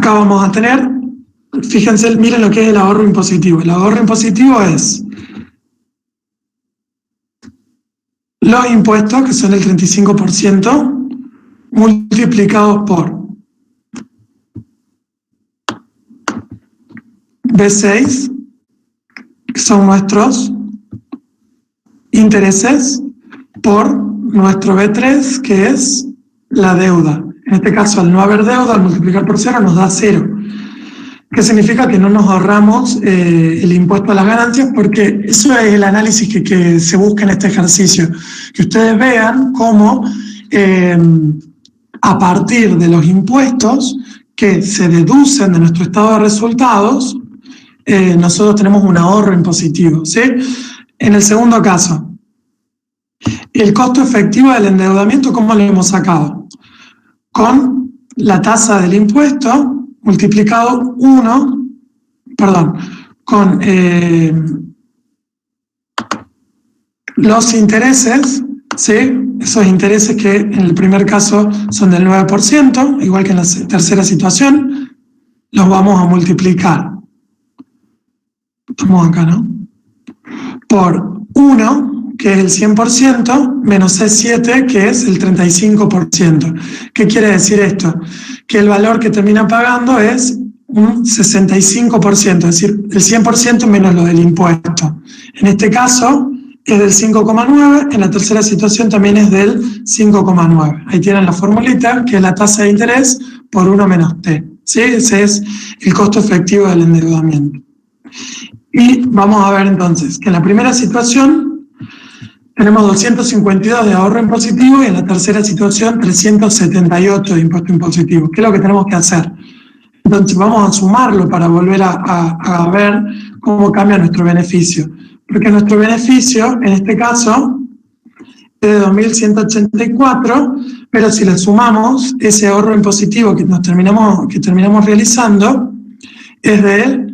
acá vamos a tener, fíjense, miren lo que es el ahorro impositivo. El ahorro impositivo es los impuestos, que son el 35%, multiplicados por B6, que son nuestros intereses, por nuestro B3, que es la deuda. En este caso, al no haber deuda, al multiplicar por 0, nos da 0. ¿Qué significa? Que no nos ahorramos el impuesto a las ganancias, porque eso es el análisis que se busca en este ejercicio. Que ustedes vean cómo a partir de los impuestos que se deducen de nuestro estado de resultados, nosotros tenemos un ahorro impositivo, ¿sí? En el segundo caso, el costo efectivo del endeudamiento, ¿cómo lo hemos sacado? Con la tasa del impuesto multiplicado con los intereses, ¿sí? Esos intereses que en el primer caso son del 9%, igual que en la tercera situación, los vamos a multiplicar. Estamos acá, ¿no? Por 1, que es el 100%, menos C7, que es el 35%. ¿Qué quiere decir esto? Que el valor que termina pagando es un 65%, es decir, el 100% menos lo del impuesto. En este caso es del 5,9, en la tercera situación también es del 5,9. Ahí tienen la formulita, que es la tasa de interés por 1 menos T. ¿Sí? Ese es el costo efectivo del endeudamiento. Y vamos a ver entonces que en la primera situación tenemos 252 de ahorro impositivo y en la tercera situación 378 de impuesto impositivo. ¿Qué es lo que tenemos que hacer? Entonces vamos a sumarlo para volver a ver cómo cambia nuestro beneficio. Porque nuestro beneficio, en este caso, es de 2.184, pero si le sumamos ese ahorro impositivo que terminamos realizando, es de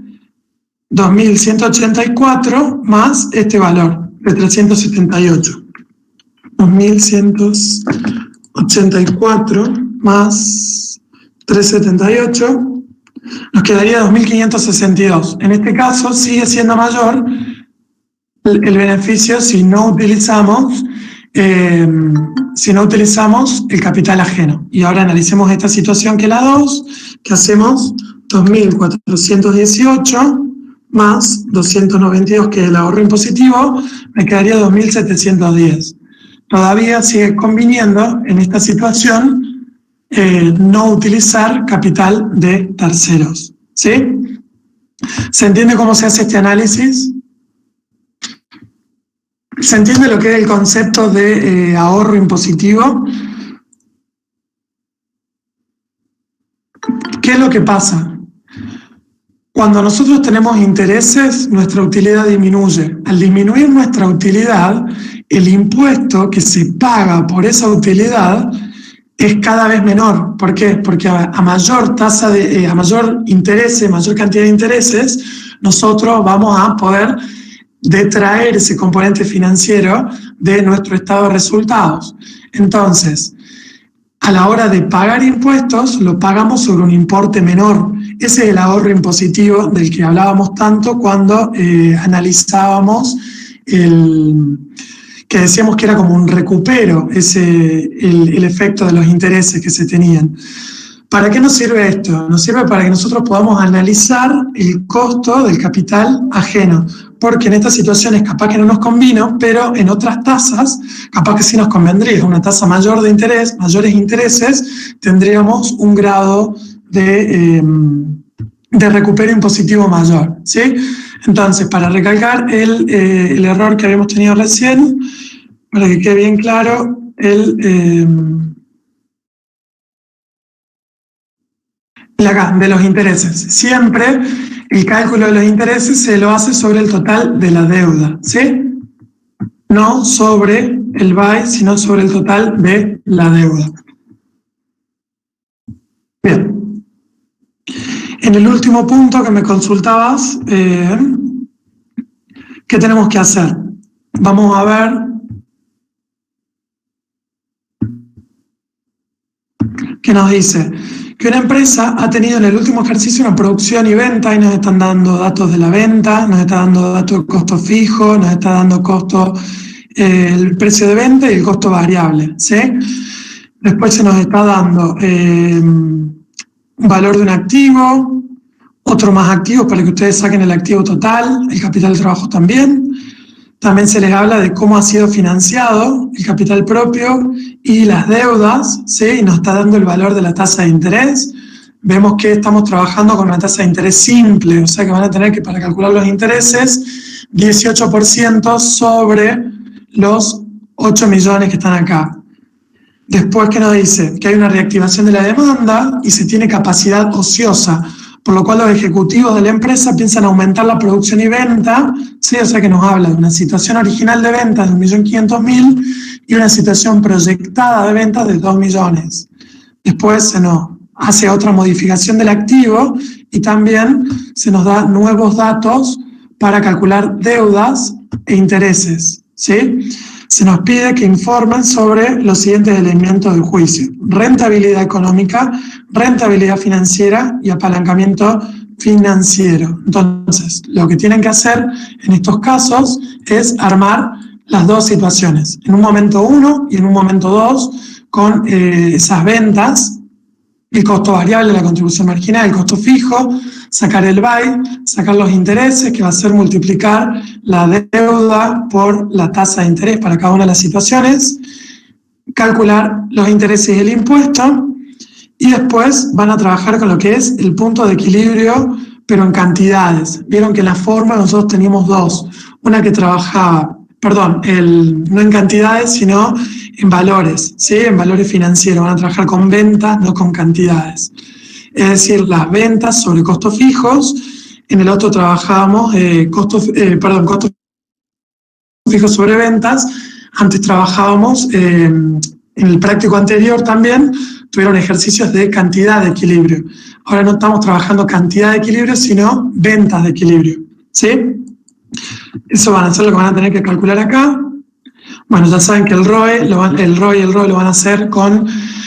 2.184 más este valor de 378. 2.184 más 378 nos quedaría 2.562. En este caso sigue siendo mayor el beneficio si no utilizamos el capital ajeno. Y ahora analicemos esta situación que es la 2, que hacemos 2.418 más 292, que es el ahorro impositivo, me quedaría 2.710. Todavía sigue conviniendo en esta situación no utilizar capital de terceros. ¿Sí? ¿Se entiende cómo se hace este análisis? ¿Se entiende lo que es el concepto de ahorro impositivo? ¿Qué es lo que pasa? Cuando nosotros tenemos intereses, nuestra utilidad disminuye. Al disminuir nuestra utilidad, el impuesto que se paga por esa utilidad es cada vez menor. ¿Por qué? Porque a mayor tasa a mayor interés, mayor cantidad de intereses, nosotros vamos a poder detraer ese componente financiero de nuestro estado de resultados. Entonces, a la hora de pagar impuestos, lo pagamos sobre un importe menor. Ese es el ahorro impositivo del que hablábamos tanto cuando analizábamos que decíamos que era como un recupero, el efecto de los intereses que se tenían. ¿Para qué nos sirve esto? Nos sirve para que nosotros podamos analizar el costo del capital ajeno, porque en estas situaciones capaz que no nos convino, pero en otras tasas capaz que sí nos convendría. Una tasa mayor de interés, mayores intereses, tendríamos un grado de recupero impositivo mayor, ¿sí? Entonces, para recalcar el error que habíamos tenido recién, para que quede bien claro, acá, de los intereses. Siempre el cálculo de los intereses se lo hace sobre el total de la deuda, ¿sí? No sobre el BAI, sino sobre el total de la deuda. Bien. En el último punto que me consultabas, ¿qué tenemos que hacer? Vamos a ver que nos dice que una empresa ha tenido en el último ejercicio una producción y venta, y nos están dando datos de la venta, nos está dando datos de costo fijo, nos está dando costo, el precio de venta y el costo variable, ¿sí? Después se nos está dando valor de un activo, otro más activo para que ustedes saquen el activo total, el capital de trabajo también. También se les habla de cómo ha sido financiado el capital propio y las deudas, ¿sí? Y nos está dando el valor de la tasa de interés. Vemos que estamos trabajando con una tasa de interés simple, o sea que van a tener que, para calcular los intereses, 18% sobre los 8 millones que están acá. Después, ¿qué nos dice? Que hay una reactivación de la demanda y se tiene capacidad ociosa, por lo cual los ejecutivos de la empresa piensan aumentar la producción y venta, ¿sí? O sea que nos habla de una situación original de ventas de 1.500.000 y una situación proyectada de ventas de 2 millones. Después se nos hace otra modificación del activo y también se nos da nuevos datos para calcular deudas e intereses, ¿sí? Se nos pide que informen sobre los siguientes elementos del juicio: rentabilidad económica, rentabilidad financiera y apalancamiento financiero. Entonces, lo que tienen que hacer en estos casos es armar las dos situaciones, en un momento 1 y en un momento 2, con esas ventas, el costo variable, la contribución marginal, el costo fijo, sacar el BAI, sacar los intereses, que va a ser multiplicar la deuda por la tasa de interés para cada una de las situaciones, calcular los intereses y el impuesto, y después van a trabajar con lo que es el punto de equilibrio, pero en cantidades. Vieron que en la forma nosotros teníamos dos, una que trabajaba, no en cantidades, sino en valores, ¿sí? En valores financieros. Van a trabajar con ventas, no con cantidades. Es decir, las ventas sobre costos fijos. En el otro trabajábamos costos fijos sobre ventas. Antes trabajábamos, en el práctico anterior también, tuvieron ejercicios de cantidad de equilibrio. Ahora no estamos trabajando cantidad de equilibrio, sino ventas de equilibrio, ¿sí? Eso van a ser lo que van a tener que calcular acá. Bueno, ya saben que el ROE y el ROE lo van a hacer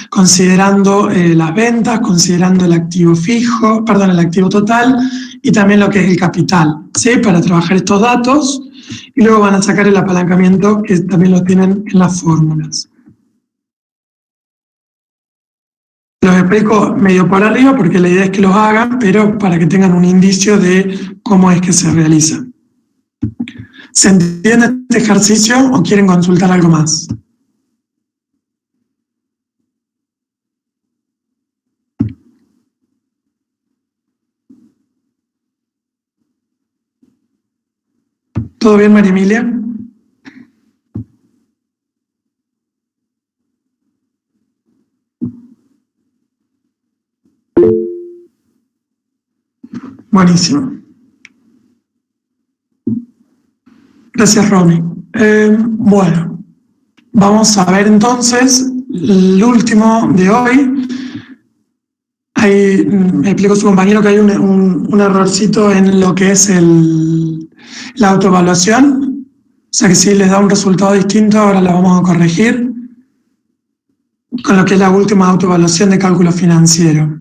considerando las ventas, considerando el activo fijo, el activo total y también lo que es el capital, ¿sí? Para trabajar estos datos, y luego van a sacar el apalancamiento, que también lo tienen en las fórmulas. Los explico medio por arriba porque la idea es que los hagan, pero para que tengan un indicio de cómo es que se realiza. ¿Se entiende este ejercicio o quieren consultar algo más? ¿Todo bien, María Emilia? Buenísimo. Gracias, Romy. Bueno, vamos a ver entonces el último de hoy. Me explicó su compañero que hay un errorcito en lo que es la autoevaluación. O sea que si les da un resultado distinto, ahora la vamos a corregir con lo que es la última autoevaluación de cálculo financiero.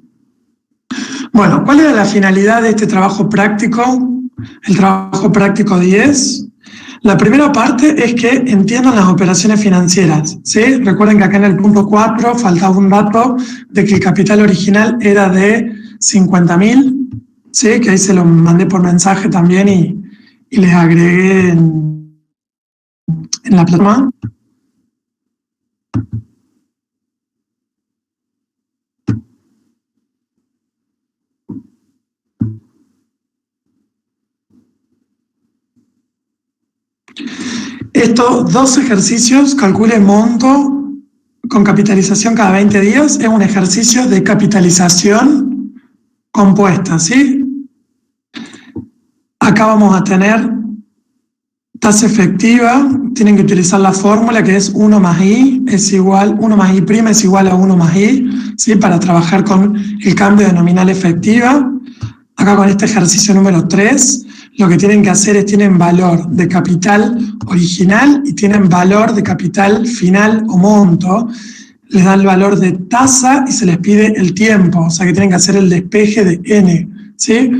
Bueno, ¿cuál era la finalidad de este trabajo práctico? El trabajo práctico 10. La primera parte es que entiendan las operaciones financieras, ¿sí? Recuerden que acá en el punto 4 faltaba un dato de que el capital original era de 50.000, ¿sí? Que ahí se lo mandé por mensaje también y les agregué en la plataforma. Estos dos ejercicios, calcule monto con capitalización cada 20 días, es un ejercicio de capitalización compuesta, ¿sí? Acá vamos a tener tasa efectiva, tienen que utilizar la fórmula que es 1 más I es igual, 1 más I' es igual a 1 más I, ¿sí? Para trabajar con el cambio de nominal efectiva. Acá con este ejercicio número 3, lo que tienen que hacer es tienen valor de capital original y tienen valor de capital final o monto. les da el valor de tasa y se les pide el tiempo, o sea que tienen que hacer el despeje de N, ¿sí?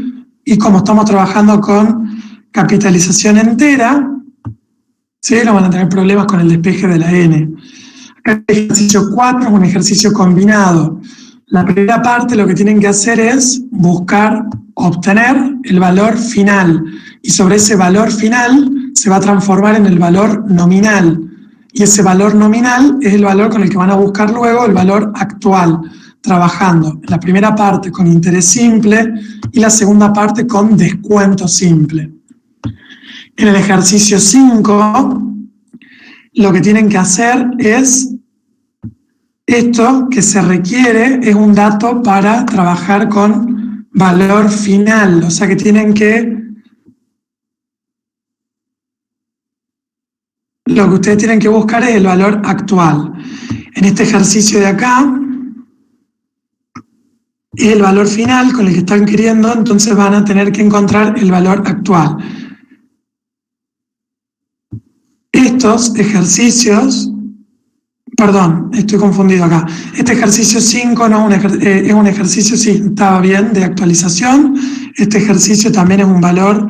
Y como estamos trabajando con capitalización entera, ¿sí? No van a tener problemas con el despeje de la N. Acá el ejercicio 4 es un ejercicio combinado. La primera parte lo que tienen que hacer es buscar, obtener el valor final. Y sobre ese valor final se va a transformar en el valor nominal. Y ese valor nominal es el valor con el que van a buscar luego el valor actual, trabajando en la primera parte con interés simple y la segunda parte con descuento simple. En el ejercicio 5, lo que tienen que hacer es esto que se requiere es un dato para trabajar con valor final, o sea que tienen que, lo que ustedes tienen que buscar es el valor actual. En este ejercicio de acá, es el valor final con el que están queriendo, entonces van a tener que encontrar el valor actual. Estos ejercicios, perdón, estoy confundido acá. Este ejercicio 5 no es un ejercicio, sí, estaba bien, de actualización. Este ejercicio también es un valor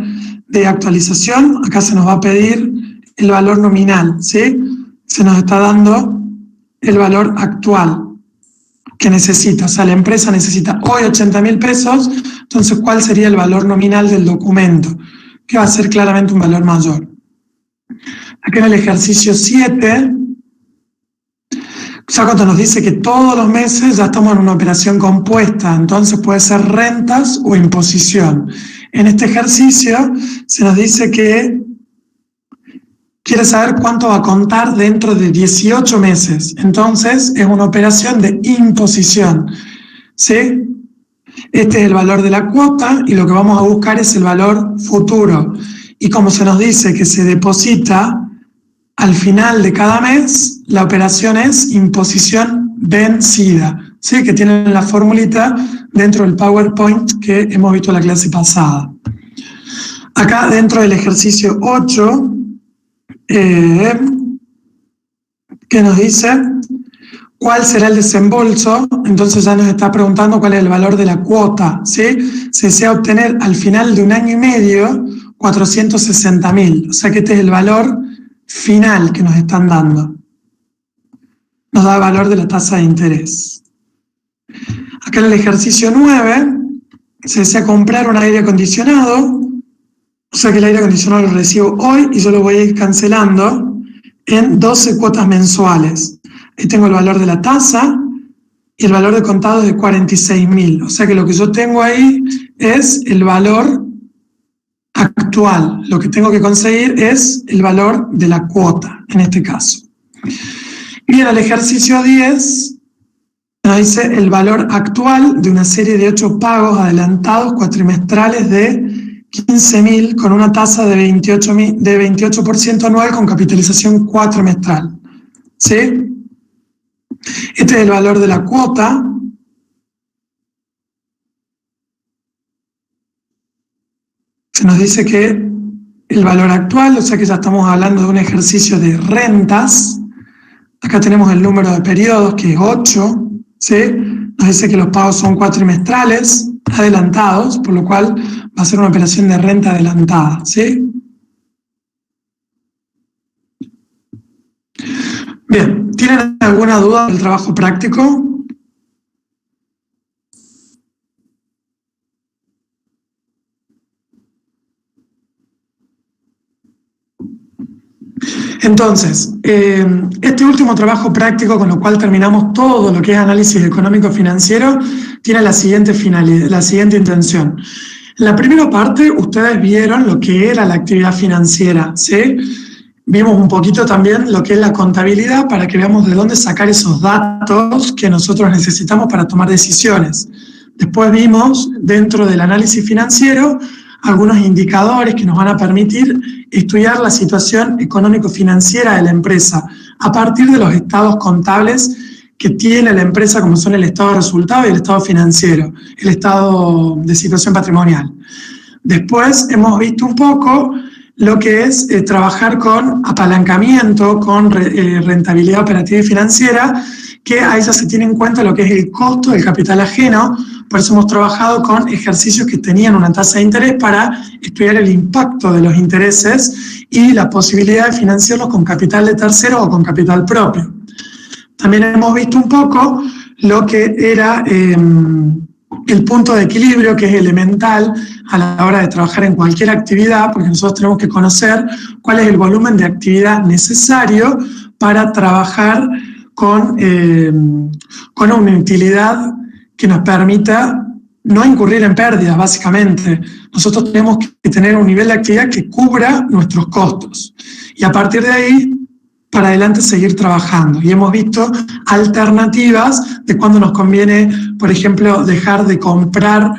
de actualización. Acá se nos va a pedir el valor nominal, ¿sí? Se nos está dando el valor actual que necesita. O sea, la empresa necesita hoy 80.000 pesos, entonces, ¿cuál sería el valor nominal del documento? Que va a ser claramente un valor mayor. Acá en el ejercicio 7, ya cuando nos dice que todos los meses ya estamos en una operación compuesta, entonces puede ser rentas o imposición. En este ejercicio se nos dice que quiere saber cuánto va a contar dentro de 18 meses. Entonces es una operación de imposición, ¿sí? Este es el valor de la cuota y lo que vamos a buscar es el valor futuro. Y como se nos dice que se deposita al final de cada mes, la operación es imposición vencida, ¿sí? Que tienen la formulita dentro del PowerPoint que hemos visto en la clase pasada. Acá dentro del ejercicio 8, que nos dice cuál será el desembolso, entonces ya nos está preguntando cuál es el valor de la cuota, ¿sí? Se desea obtener al final de un año y medio 460.000, o sea que este es el valor final que nos están dando. Nos da el valor de la tasa de interés. Acá en el ejercicio 9 se desea comprar un aire acondicionado, o sea que el aire acondicionado lo recibo hoy y yo lo voy a ir cancelando en 12 cuotas mensuales. Ahí tengo el valor de la tasa y el valor de contado es de 46.000. O sea que lo que yo tengo ahí es el valor actual. Lo que tengo que conseguir es el valor de la cuota, en este caso. Y en el ejercicio 10 nos dice el valor actual de una serie de 8 pagos adelantados cuatrimestrales de 15.000 con una tasa de 28% anual con capitalización cuatrimestral. ¿Sí? Este es el valor de la cuota. Se nos dice que el valor actual, o sea que ya estamos hablando de un ejercicio de rentas. Acá tenemos el número de periodos, que es 8. ¿Sí? Nos dice que los pagos son cuatrimestrales, adelantados, por lo cual va a ser una operación de renta adelantada, ¿sí? Bien, ¿tienen alguna duda del trabajo práctico? Entonces, este último trabajo práctico, con lo cual terminamos todo lo que es análisis económico-financiero, tiene la siguiente finalidad, la siguiente intención. En la primera parte, ustedes vieron lo que era la actividad financiera, ¿sí? Vimos un poquito también lo que es la contabilidad para que veamos de dónde sacar esos datos que nosotros necesitamos para tomar decisiones. Después vimos, dentro del análisis financiero, algunos indicadores que nos van a permitir estudiar la situación económico-financiera de la empresa a partir de los estados contables que tiene la empresa, como son el estado de resultado y el estado financiero, el estado de situación patrimonial. Después hemos visto un poco lo que es trabajar con apalancamiento, con rentabilidad operativa y financiera, que ahí ya se tiene en cuenta lo que es el costo del capital ajeno. Por eso hemos trabajado con ejercicios que tenían una tasa de interés para estudiar el impacto de los intereses y la posibilidad de financiarlos con capital de tercero o con capital propio. También hemos visto un poco lo que era el punto de equilibrio, que es elemental a la hora de trabajar en cualquier actividad, porque nosotros tenemos que conocer cuál es el volumen de actividad necesario para trabajar con una utilidad que nos permita no incurrir en pérdidas, básicamente. Nosotros tenemos que tener un nivel de actividad que cubra nuestros costos. Y a partir de ahí, para adelante seguir trabajando. Y hemos visto alternativas de cuando nos conviene, por ejemplo, dejar de comprar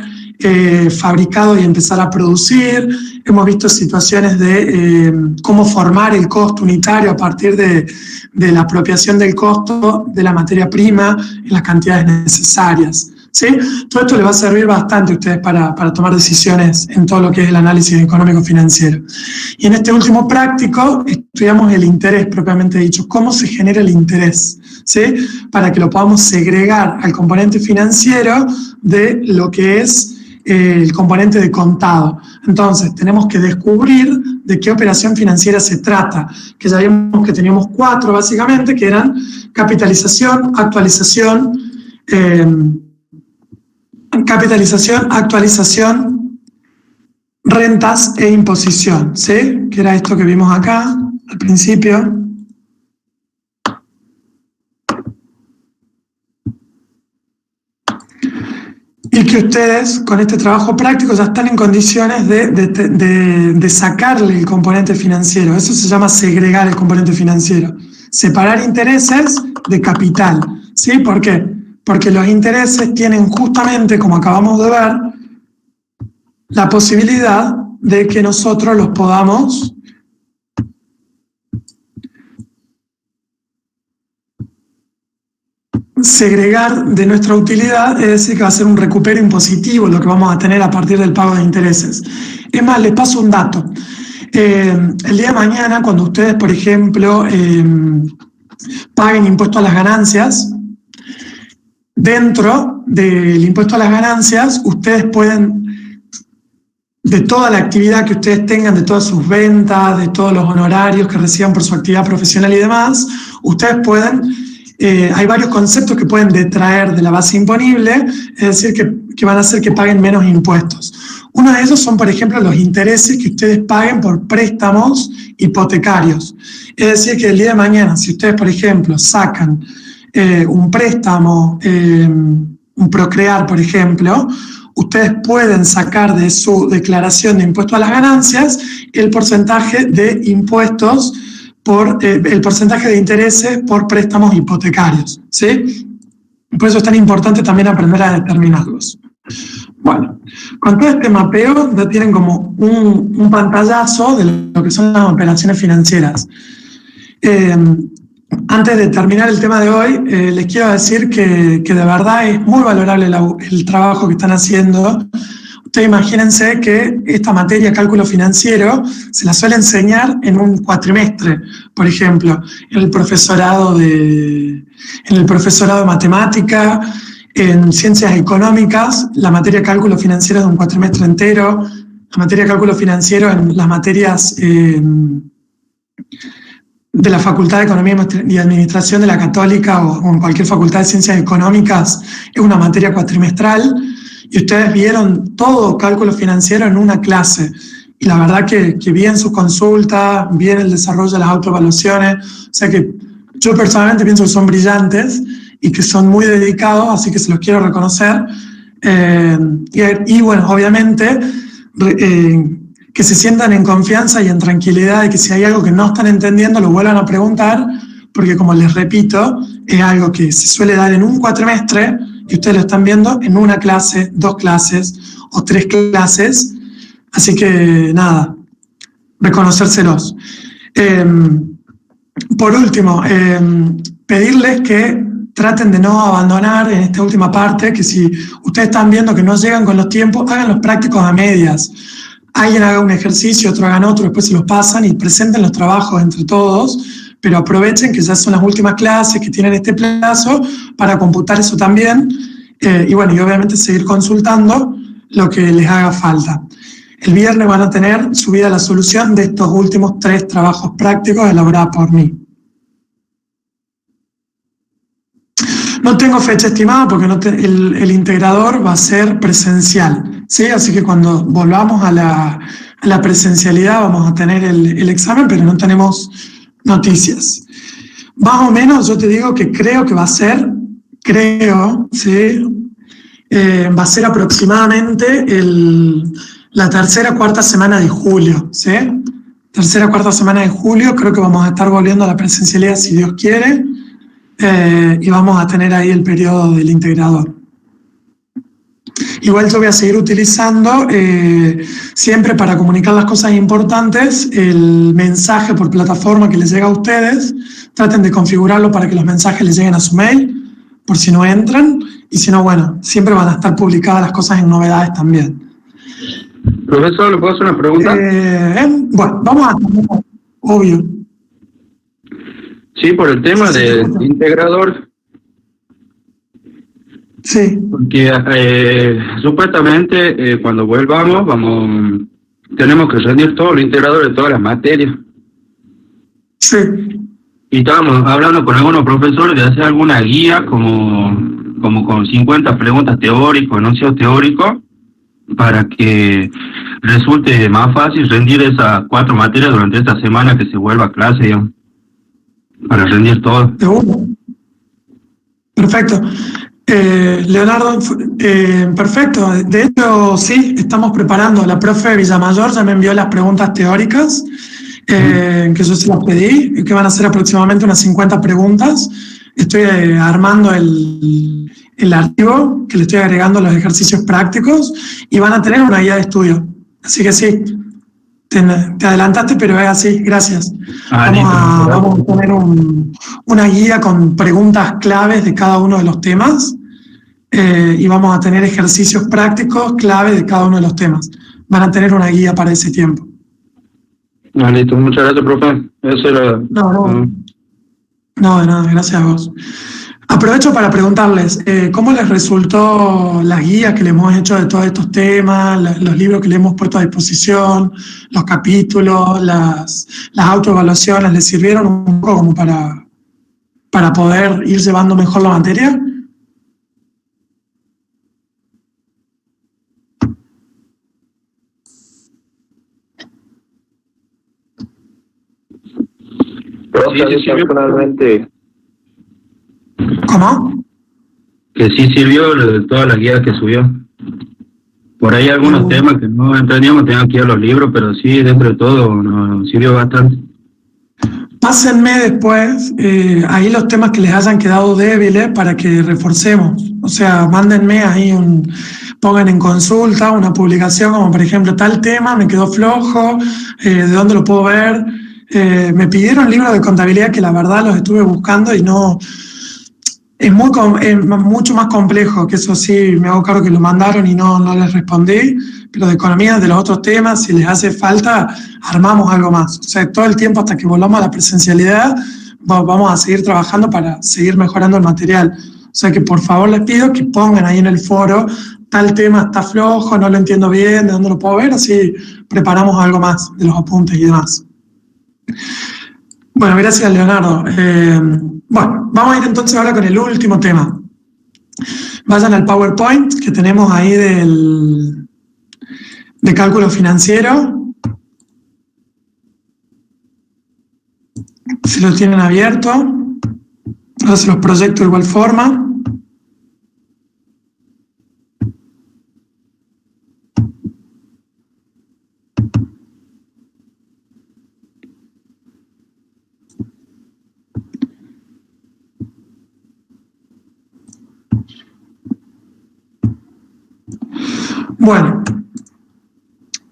fabricado y empezar a producir. Hemos visto situaciones de cómo formar el costo unitario a partir de la apropiación del costo de la materia prima en las cantidades necesarias. ¿Sí? Todo esto les va a servir bastante a ustedes para tomar decisiones en todo lo que es el análisis económico-financiero. Y en este último práctico estudiamos el interés propiamente dicho, cómo se genera el interés, ¿sí? Para que lo podamos segregar al componente financiero de lo que es el componente de contado. Entonces, tenemos que descubrir de qué operación financiera se trata, que ya vimos que teníamos 4 básicamente, que eran capitalización, actualización, rentas e imposición, ¿sí? Que era esto que vimos acá al principio. Y que ustedes con este trabajo práctico ya están en condiciones de sacarle el componente financiero. Eso se llama segregar el componente financiero. Separar intereses de capital, ¿sí? ¿Por qué? Porque los intereses tienen justamente, como acabamos de ver, la posibilidad de que nosotros los podamos segregar de nuestra utilidad, es decir, que va a ser un recupero impositivo lo que vamos a tener a partir del pago de intereses. Es más, les paso un dato. El día de mañana, cuando ustedes, por ejemplo, paguen impuesto a las ganancias, dentro del impuesto a las ganancias, ustedes pueden, de toda la actividad que ustedes tengan, de todas sus ventas, de todos los honorarios que reciban por su actividad profesional y demás, ustedes pueden, hay varios conceptos que pueden detraer de la base imponible, es decir, que van a hacer que paguen menos impuestos. Uno de ellos son, por ejemplo, los intereses que ustedes paguen por préstamos hipotecarios. Es decir, que el día de mañana, si ustedes, por ejemplo, sacan un préstamo, un Procrear, por ejemplo, ustedes pueden sacar de su declaración de impuesto a las ganancias el porcentaje de impuestos el porcentaje de intereses por préstamos hipotecarios, ¿sí? Por eso es tan importante también aprender a determinarlos. Bueno, con todo este mapeo ya tienen como un pantallazo de lo que son las operaciones financieras. Antes de terminar el tema de hoy, les quiero decir que de verdad es muy valorable el trabajo que están haciendo. Ustedes imagínense que esta materia, cálculo financiero, se la suele enseñar en un cuatrimestre, por ejemplo, en el profesorado de matemática, en ciencias económicas, la materia cálculo financiero es de un cuatrimestre entero, la materia cálculo financiero en las materias de la Facultad de Economía y Administración de la Católica o en cualquier facultad de Ciencias Económicas es una materia cuatrimestral y ustedes vieron todo cálculo financiero en una clase. Y la verdad que bien sus consultas, bien el desarrollo de las autoevaluaciones, o sea que yo personalmente pienso que son brillantes y que son muy dedicados, así que se los quiero reconocer. Y bueno, obviamente que se sientan en confianza y en tranquilidad de que si hay algo que no están entendiendo lo vuelvan a preguntar, porque como les repito, es algo que se suele dar en un cuatrimestre y ustedes lo están viendo en una clase, 2 clases o 3 clases, así que nada, reconocérselos. Por último, pedirles que traten de no abandonar en esta última parte, que si ustedes están viendo que no llegan con los tiempos, hagan los prácticos a medias. Alguien haga un ejercicio, otro hagan otro, después se los pasan y presenten los trabajos entre todos, pero aprovechen que ya son las últimas clases que tienen este plazo para computar eso también, y bueno, y obviamente seguir consultando lo que les haga falta. El viernes van a tener subida la solución de estos últimos 3 trabajos prácticos elaborados por mí. No tengo fecha estimada porque el integrador va a ser presencial, ¿sí? Así que cuando volvamos a la presencialidad vamos a tener el examen, pero no tenemos noticias. Más o menos yo te digo que creo que va a ser, ¿sí? Va a ser aproximadamente la tercera o cuarta semana de julio, ¿sí? Tercera o cuarta semana de julio, creo que vamos a estar volviendo a la presencialidad si Dios quiere, y vamos a tener ahí el periodo del integrador. Igual yo voy a seguir utilizando siempre para comunicar las cosas importantes el mensaje por plataforma que les llega a ustedes. Traten de configurarlo para que los mensajes les lleguen a su mail, por si no entran, y si no, bueno, siempre van a estar publicadas las cosas en novedades también. Profesor, ¿le puedo hacer una pregunta? Bueno, vamos a... Obvio. Sí, por el tema del integrador. Sí. Porque supuestamente cuando volvamos tenemos que rendir todo el integrador de todas las materias. Sí. Y estábamos hablando con algunos profesores de hacer alguna guía como con 50 preguntas teóricas, enunciados teóricos, para que resulte más fácil rendir esas 4 materias durante esta semana que se vuelva a clase, digamos, para rendir todo. De uno. Perfecto. Leonardo, perfecto. De hecho, sí, estamos preparando. La profe Villamayor ya me envió las preguntas teóricas, que yo se las pedí, que van a ser aproximadamente unas 50 preguntas. Estoy armando el archivo, que le estoy agregando los ejercicios prácticos, y van a tener una guía de estudio. Así que sí, te adelantaste, pero es así, gracias. Vamos a poner una guía con preguntas claves de cada uno de los temas, y vamos a tener ejercicios prácticos claves de cada uno de los temas. Van a tener una guía para ese tiempo. Listo, muchas gracias, profe. Eso era... No, de nada, gracias a vos. Aprovecho para preguntarles, ¿cómo les resultó las guías que le hemos hecho de todos estos temas, los libros que le hemos puesto a disposición, los capítulos, las autoevaluaciones? ¿Les sirvieron un poco como para poder ir llevando mejor la materia? Sí, sirvió personalmente. ¿Cómo? Que sí sirvió todas las guías que subió. Por ahí algunos temas que no entendíamos, teníamos que ir a los libros, pero sí, dentro de todo, nos sirvió bastante. Pásenme después ahí los temas que les hayan quedado débiles para que reforcemos. O sea, mándenme ahí pongan en consulta una publicación como por ejemplo tal tema me quedó flojo, ¿de dónde lo puedo ver? Me pidieron libros de contabilidad que la verdad los estuve buscando y no... Es mucho más complejo, que eso sí, me hago cargo que lo mandaron y no les respondí, pero de economía, de los otros temas, si les hace falta, armamos algo más. O sea, todo el tiempo hasta que volvamos a la presencialidad, vamos a seguir trabajando para seguir mejorando el material. O sea que por favor les pido que pongan ahí en el foro, tal tema está flojo, no lo entiendo bien, de dónde lo puedo ver, así preparamos algo más de los apuntes y demás. Bueno, gracias Leonardo. Bueno, vamos a ir entonces ahora con el último tema. Vayan al PowerPoint que tenemos ahí de cálculo financiero. Si lo tienen abierto, ahora se los proyecto de igual forma. Bueno,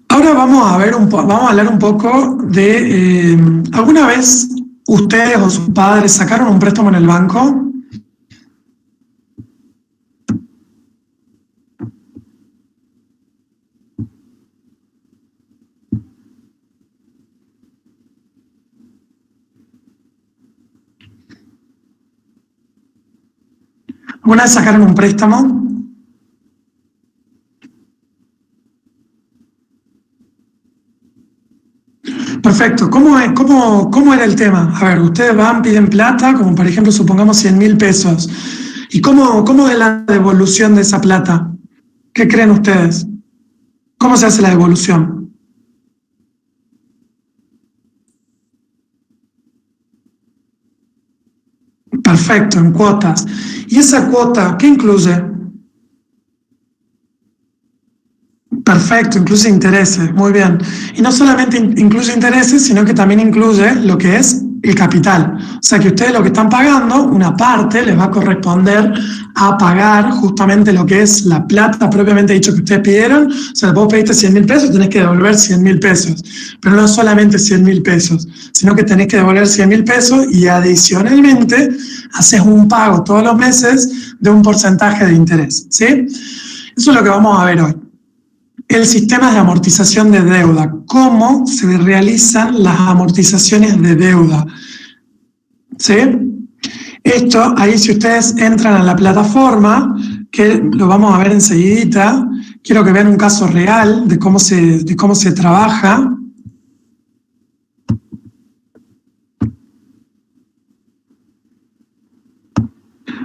ahora vamos a hablar un poco de ¿alguna vez ustedes o sus padres sacaron un préstamo en el banco? ¿Alguna vez sacaron un préstamo? Perfecto. ¿Cómo era el tema? A ver, ustedes van, piden plata, como por ejemplo, supongamos 100.000 pesos. ¿Y cómo es la devolución de esa plata? ¿Qué creen ustedes? ¿Cómo se hace la devolución? Perfecto, en cuotas. ¿Y esa cuota qué incluye? Perfecto, incluye intereses, muy bien. Y no solamente incluye intereses, sino que también incluye lo que es el capital. O sea que ustedes lo que están pagando, una parte les va a corresponder a pagar justamente lo que es la plata propiamente dicho que ustedes pidieron. O sea, vos pediste 100.000 pesos, tenés que devolver 100.000 pesos. Pero no solamente 100.000 pesos, sino que tenés que devolver 100.000 pesos y adicionalmente haces un pago todos los meses de un porcentaje de interés, ¿sí? Eso es lo que vamos a ver hoy. El sistema de amortización de deuda. ¿Cómo se realizan las amortizaciones de deuda? ¿Sí? Esto, ahí si ustedes entran a la plataforma, que lo vamos a ver enseguidita, quiero que vean un caso real de cómo se trabaja.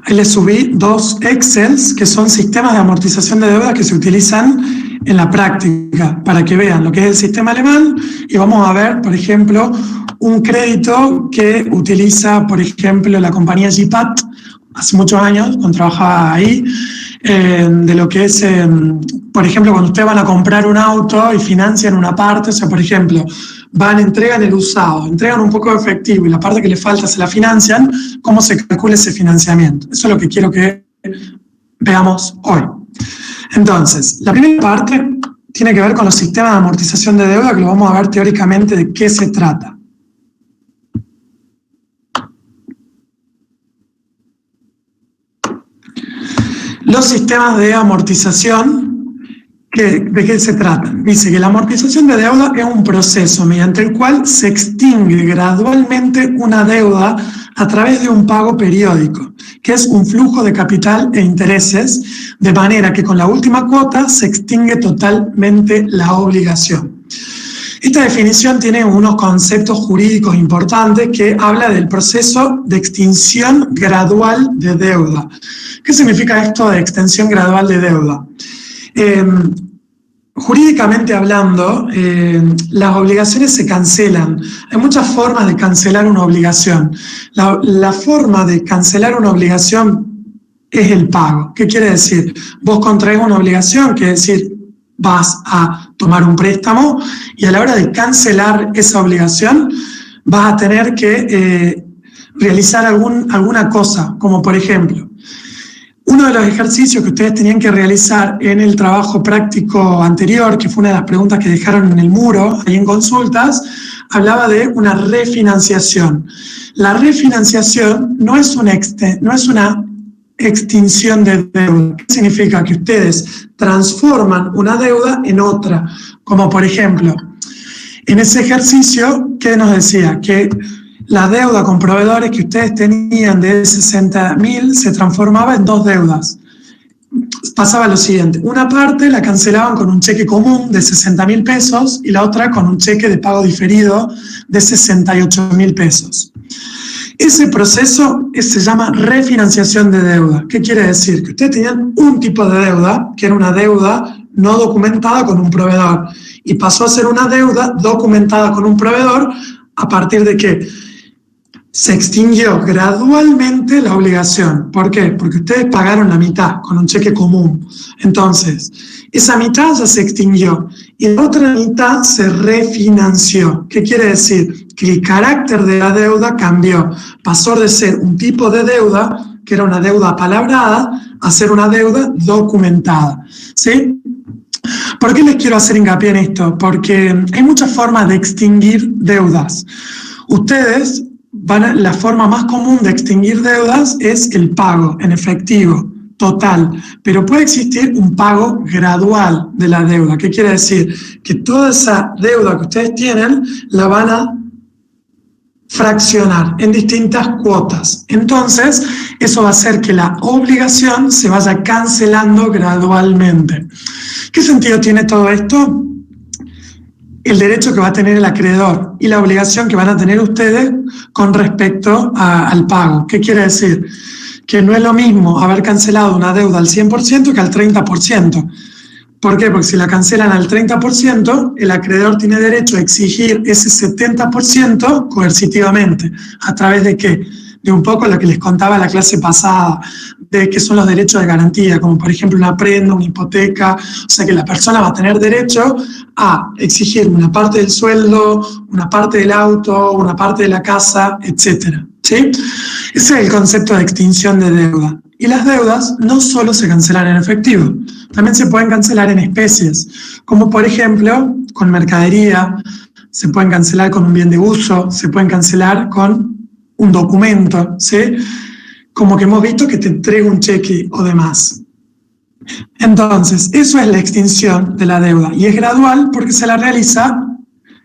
Ahí les subí 2 Excels, que son sistemas de amortización de deuda que se utilizan en la práctica, para que vean lo que es el sistema alemán, y vamos a ver, por ejemplo, un crédito que utiliza, por ejemplo, la compañía GPAT, hace muchos años, cuando trabajaba ahí, de lo que es, por ejemplo, cuando ustedes van a comprar un auto y financian una parte, o sea, por ejemplo, entregan el usado, entregan un poco de efectivo y la parte que les falta se la financian, ¿cómo se calcula ese financiamiento? Eso es lo que quiero que veamos hoy. Entonces, la primera parte tiene que ver con los sistemas de amortización de deuda, que lo vamos a ver teóricamente de qué se trata. Los sistemas de amortización, ¿de qué se tratan? Dice que la amortización de deuda es un proceso mediante el cual se extingue gradualmente una deuda a través de un pago periódico, que es un flujo de capital e intereses, de manera que con la última cuota se extingue totalmente la obligación. Esta definición tiene unos conceptos jurídicos importantes que habla del proceso de extinción gradual de deuda. ¿Qué significa esto de extinción gradual de deuda? Jurídicamente hablando, las obligaciones se cancelan. Hay muchas formas de cancelar una obligación. La forma de cancelar una obligación es el pago. ¿Qué quiere decir? Vos contraes una obligación, quiere decir, vas a tomar un préstamo y a la hora de cancelar esa obligación vas a tener que realizar alguna cosa, como por ejemplo, uno de los ejercicios que ustedes tenían que realizar en el trabajo práctico anterior, que fue una de las preguntas que dejaron en el muro, ahí en consultas, hablaba de una refinanciación. La refinanciación no es una extinción de deuda. ¿Qué significa? Que ustedes transforman una deuda en otra. Como por ejemplo, en ese ejercicio, ¿qué nos decía? Que la deuda con proveedores que ustedes tenían de 60.000 se transformaba en 2 deudas. Pasaba lo siguiente, una parte la cancelaban con un cheque común de 60.000 pesos y la otra con un cheque de pago diferido de 68.000 pesos. Ese proceso se llama refinanciación de deuda. ¿Qué quiere decir? Que ustedes tenían un tipo de deuda, que era una deuda no documentada con un proveedor, y pasó a ser una deuda documentada con un proveedor a partir de que se extinguió gradualmente la obligación. ¿Por qué? Porque ustedes pagaron la mitad con un cheque común. Entonces, esa mitad ya se extinguió y la otra mitad se refinanció. ¿Qué quiere decir? Que el carácter de la deuda cambió. Pasó de ser un tipo de deuda, que era una deuda apalabrada, a ser una deuda documentada. ¿Sí? ¿Por qué les quiero hacer hincapié en esto? Porque hay muchas formas de extinguir deudas. Ustedes la forma más común de extinguir deudas es el pago en efectivo, total, pero puede existir un pago gradual de la deuda. ¿Qué quiere decir? Que toda esa deuda que ustedes tienen la van a fraccionar en distintas cuotas. Entonces, eso va a hacer que la obligación se vaya cancelando gradualmente. ¿Qué sentido tiene todo esto? El derecho que va a tener el acreedor y la obligación que van a tener ustedes con respecto al pago. ¿Qué quiere decir? Que no es lo mismo haber cancelado una deuda al 100% que al 30%. ¿Por qué? Porque si la cancelan al 30%, el acreedor tiene derecho a exigir ese 70% coercitivamente. ¿A través de qué? De un poco lo que les contaba la clase pasada, de qué son los derechos de garantía, como por ejemplo una prenda, una hipoteca. O sea que la persona va a tener derecho a exigir una parte del sueldo, una parte del auto, una parte de la casa, etc. ¿Sí? Ese es el concepto de extinción de deuda. Y las deudas no solo se cancelan en efectivo, también se pueden cancelar en especies, como por ejemplo con mercadería, se pueden cancelar con un bien de uso, se pueden cancelar con un documento, ¿sí? Como que hemos visto que te entrega un cheque o demás. Entonces, eso es la extinción de la deuda y es gradual porque se la realiza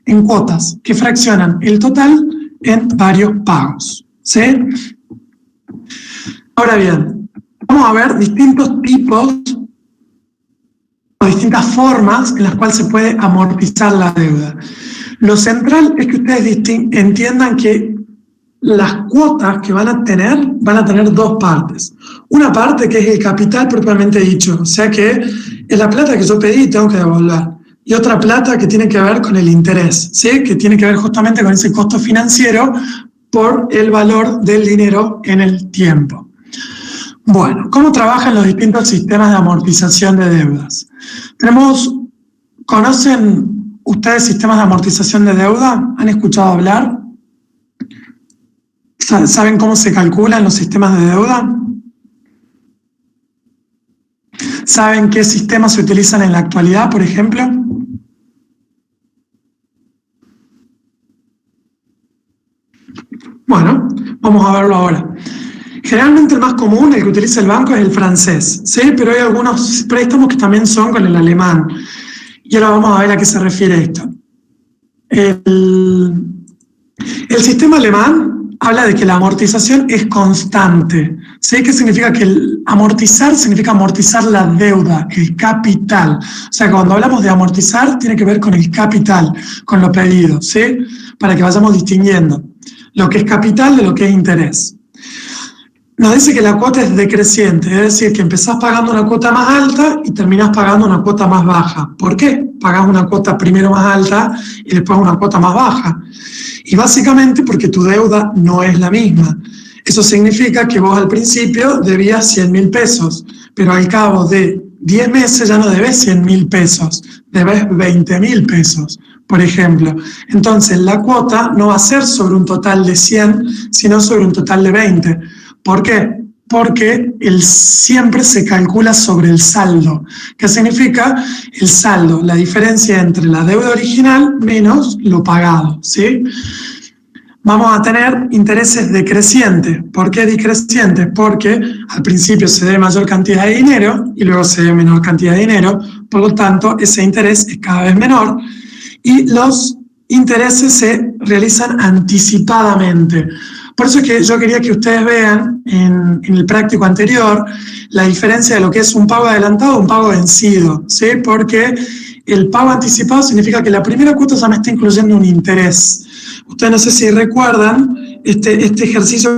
en cuotas que fraccionan el total en varios pagos, ¿sí? Ahora bien, vamos a ver distintos tipos o distintas formas en las cuales se puede amortizar la deuda. Lo central es que ustedes entiendan que las cuotas que van a tener dos partes. Una parte que es el capital propiamente dicho, o sea que es la plata que yo pedí y tengo que devolver. Y otra plata que tiene que ver con el interés, ¿sí? Que tiene que ver justamente con ese costo financiero por el valor del dinero en el tiempo. Bueno, ¿cómo trabajan los distintos sistemas de amortización de deudas? ¿Conocen ustedes sistemas de amortización de deuda? ¿Han escuchado hablar? ¿Saben cómo se calculan los sistemas de deuda? ¿Saben qué sistemas se utilizan en la actualidad, por ejemplo? Bueno, vamos a verlo ahora. Generalmente el más común, el que utiliza el banco, es el francés, ¿sí? Pero hay algunos préstamos que también son con el alemán. Y ahora vamos a ver a qué se refiere esto. El sistema alemán habla de que la amortización es constante. ¿Sí? ¿Qué significa? Que amortizar significa amortizar la deuda, el capital. O sea, cuando hablamos de amortizar, tiene que ver con el capital, con lo pedido, ¿sí? Para que vayamos distinguiendo lo que es capital de lo que es interés. Nos dice que la cuota es decreciente, es decir, que empezás pagando una cuota más alta y terminás pagando una cuota más baja. ¿Por qué? Pagás una cuota primero más alta y después una cuota más baja. Y básicamente porque tu deuda no es la misma. Eso significa que vos al principio debías 100.000 pesos, pero al cabo de 10 meses ya no debes 100.000 pesos, debes 20.000 pesos, por ejemplo. Entonces la cuota no va a ser sobre un total de 100, sino sobre un total de 20. ¿Por qué? Porque siempre se calcula sobre el saldo. ¿Qué significa? El saldo, la diferencia entre la deuda original menos lo pagado, ¿sí? Vamos a tener intereses decrecientes. ¿Por qué decrecientes? Porque al principio se debe mayor cantidad de dinero y luego se debe menor cantidad de dinero. Por lo tanto, ese interés es cada vez menor y los intereses se realizan anticipadamente. Por eso es que yo quería que ustedes vean en el práctico anterior la diferencia de lo que es un pago adelantado o un pago vencido, ¿sí? Porque el pago anticipado significa que la primera cuota ya me está incluyendo un interés. Ustedes no sé si recuerdan este ejercicio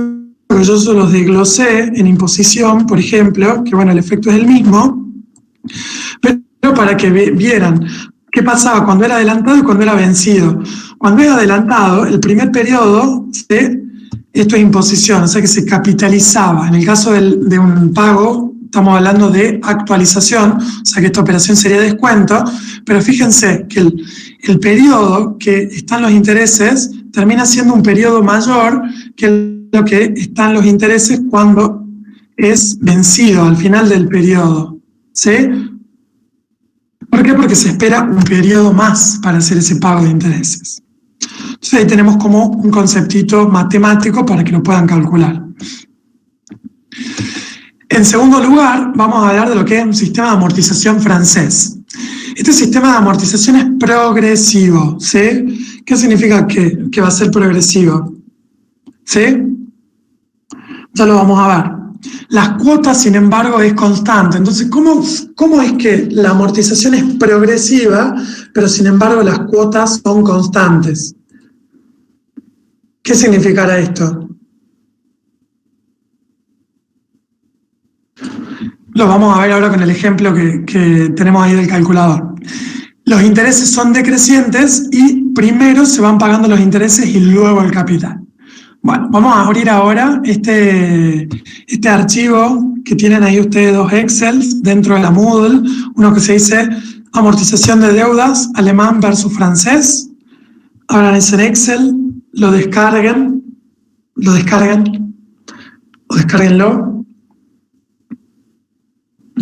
que yo se los desglosé en imposición, por ejemplo, que bueno, el efecto es el mismo, pero para que vieran qué pasaba cuando era adelantado y cuando era vencido. Cuando era adelantado, el primer periodo, ¿sí? Esto es imposición, o sea que se capitalizaba. En el caso de un pago, estamos hablando de actualización, o sea que esta operación sería descuento, pero fíjense que el periodo que están los intereses termina siendo un periodo mayor que lo que están los intereses cuando es vencido al final del periodo, ¿sí? ¿Por qué? Porque se espera un periodo más para hacer ese pago de intereses. Entonces ahí tenemos como un conceptito matemático para que lo puedan calcular. En segundo lugar, vamos a hablar de lo que es un sistema de amortización francés. Este sistema de amortización es progresivo, ¿sí? ¿Qué significa que va a ser progresivo? ¿Sí? Ya lo vamos a ver. Las cuotas, sin embargo, es constante. Entonces, ¿cómo es que la amortización es progresiva, pero sin embargo las cuotas son constantes? ¿Qué significará esto? Lo vamos a ver ahora con el ejemplo que tenemos ahí del calculador. Los intereses son decrecientes y primero se van pagando los intereses y luego el capital. Bueno, vamos a abrir ahora este archivo que tienen ahí ustedes dos Excel dentro de la Moodle, uno que se dice amortización de deudas, alemán versus francés. Abran ese en Excel, lo descarguen o descárguenlo.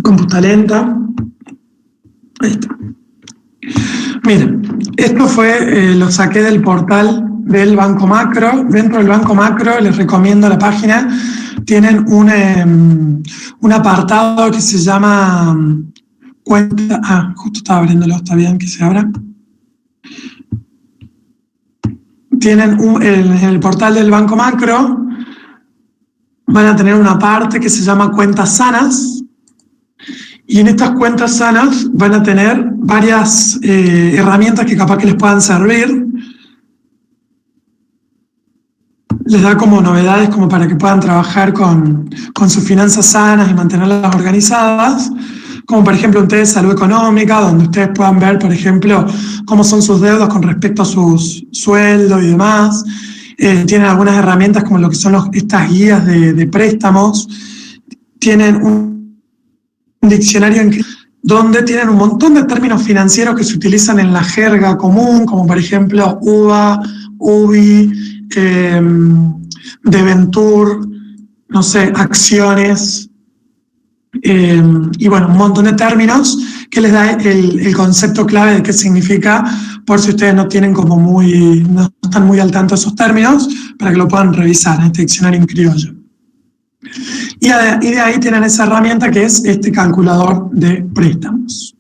Computa lenta. Ahí está. Miren, esto fue, lo saqué del portal del Banco Macro. Dentro del Banco Macro les recomiendo la página. Tienen un apartado que se llama cuenta. Justo estaba abriéndolo, está bien que se abra. Tienen en el portal del Banco Macro van a tener una parte que se llama cuentas sanas. Y en estas cuentas sanas van a tener varias herramientas que capaz que les puedan servir. Les da como novedades como para que puedan trabajar con sus finanzas sanas y mantenerlas organizadas. Como por ejemplo un test de salud económica, donde ustedes puedan ver, por ejemplo, cómo son sus deudas con respecto a sus sueldos y demás. Tienen algunas herramientas como lo que son estas guías de préstamos. Tienen un diccionario donde tienen un montón de términos financieros que se utilizan en la jerga común, como por ejemplo UVA, UBI, debentur, no sé, acciones, y bueno, un montón de términos que les da el concepto clave de qué significa, por si ustedes no están muy al tanto de esos términos, para que lo puedan revisar en este diccionario en criollo. Y de ahí tienen esa herramienta que es este calculador de préstamos.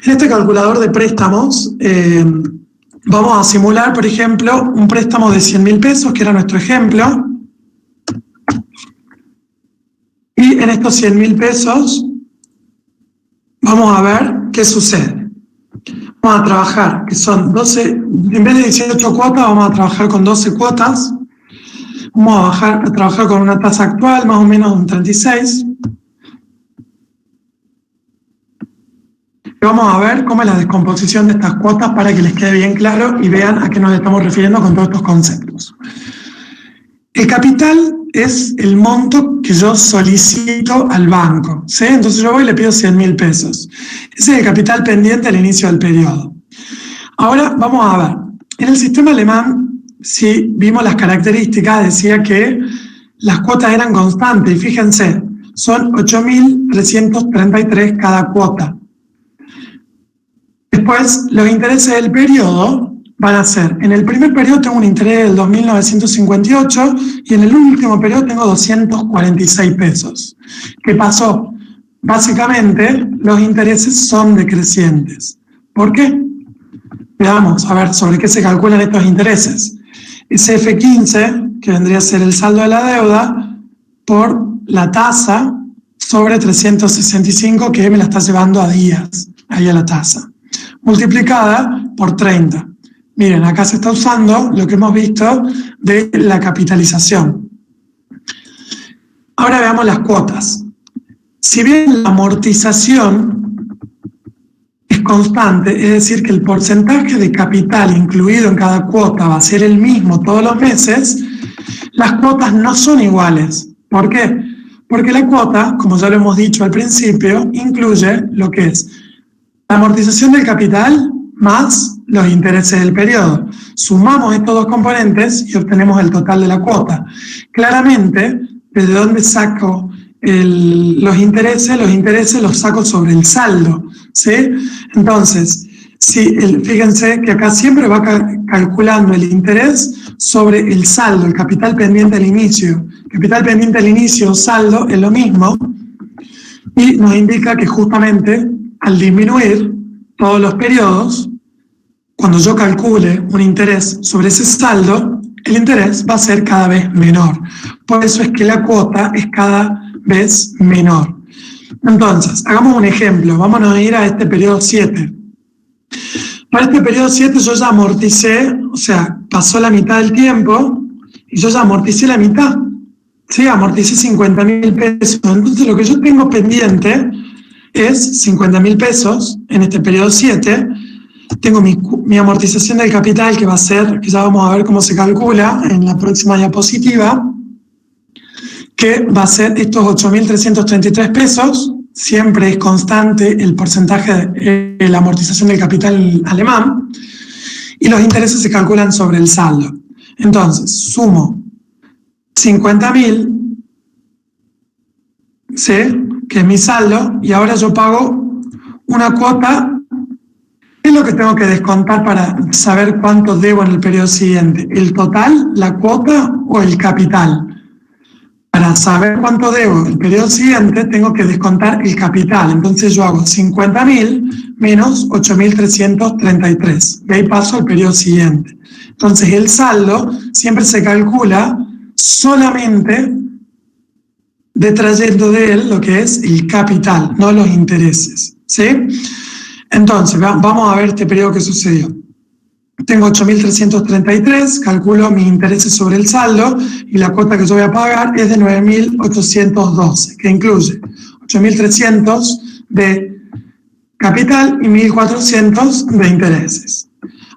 En este calculador de préstamos vamos a simular, por ejemplo, un préstamo de 100.000 pesos, que era nuestro ejemplo. Y en estos 100.000 pesos vamos a ver qué sucede. Vamos a trabajar, que son 12, en vez de 18 cuotas, vamos a trabajar con 12 cuotas. Vamos a trabajar con una tasa actual, más o menos un 36. Vamos a ver cómo es la descomposición de estas cuotas para que les quede bien claro y vean a qué nos estamos refiriendo con todos estos conceptos. El capital es el monto que yo solicito al banco, ¿sí? Entonces yo voy y le pido 100.000 pesos. Ese es el capital pendiente al inicio del periodo. Ahora vamos a ver. En el sistema alemán, si vimos las características, decía que las cuotas eran constantes. Y fíjense, son 8.333 cada cuota. Después, los intereses del periodo van a ser, en el primer periodo tengo un interés del 2.958 y en el último periodo tengo 246 pesos. ¿Qué pasó? Básicamente, los intereses son decrecientes. ¿Por qué? Veamos, a ver, sobre qué se calculan estos intereses. Ese F15, que vendría a ser el saldo de la deuda, por la tasa sobre 365, que me la está llevando a días, ahí a la tasa, multiplicada por 30. Miren, acá se está usando lo que hemos visto de la capitalización. Ahora veamos las cuotas. Si bien la amortización es constante, es decir, que el porcentaje de capital incluido en cada cuota va a ser el mismo todos los meses, las cuotas no son iguales. ¿Por qué? Porque la cuota, como ya lo hemos dicho al principio, incluye lo que es la amortización del capital más los intereses del periodo. Sumamos estos dos componentes y obtenemos el total de la cuota. Claramente, ¿desde dónde saco los intereses? Los intereses los saco sobre el saldo, ¿sí? Entonces, fíjense que acá siempre va calculando el interés sobre el saldo, el capital pendiente al inicio. Capital pendiente al inicio, saldo, es lo mismo, y nos indica que justamente al disminuir todos los periodos, cuando yo calcule un interés sobre ese saldo, el interés va a ser cada vez menor. Por eso es que la cuota es cada vez menor. Entonces, hagamos un ejemplo. Vámonos a ir a este periodo 7. Para este periodo 7 yo ya amorticé, o sea, pasó la mitad del tiempo y yo ya amorticé la mitad. Sí, amorticé 50.000 pesos. Entonces lo que yo tengo pendiente es 50.000 pesos en este periodo 7. Tengo mi amortización del capital que va a ser, que ya vamos a ver cómo se calcula en la próxima diapositiva, que va a ser estos 8.333 pesos. Siempre es constante el porcentaje de la amortización del capital alemán. Y los intereses se calculan sobre el saldo. Entonces, sumo 50.000, ¿sí? Que es mi saldo, y ahora yo pago una cuota. ¿Qué es lo que tengo que descontar para saber cuánto debo en el periodo siguiente? ¿El total, la cuota o el capital? Para saber cuánto debo el periodo siguiente, tengo que descontar el capital. Entonces yo hago 50.000 menos 8.333. Y ahí paso al periodo siguiente. Entonces el saldo siempre se calcula solamente detrayendo de él lo que es el capital, no los intereses. ¿Sí? Entonces, vamos a ver este periodo que sucedió. Tengo 8.333, calculo mis intereses sobre el saldo y la cuota que yo voy a pagar es de 9.812, que incluye 8.300 de capital y 1.400 de intereses.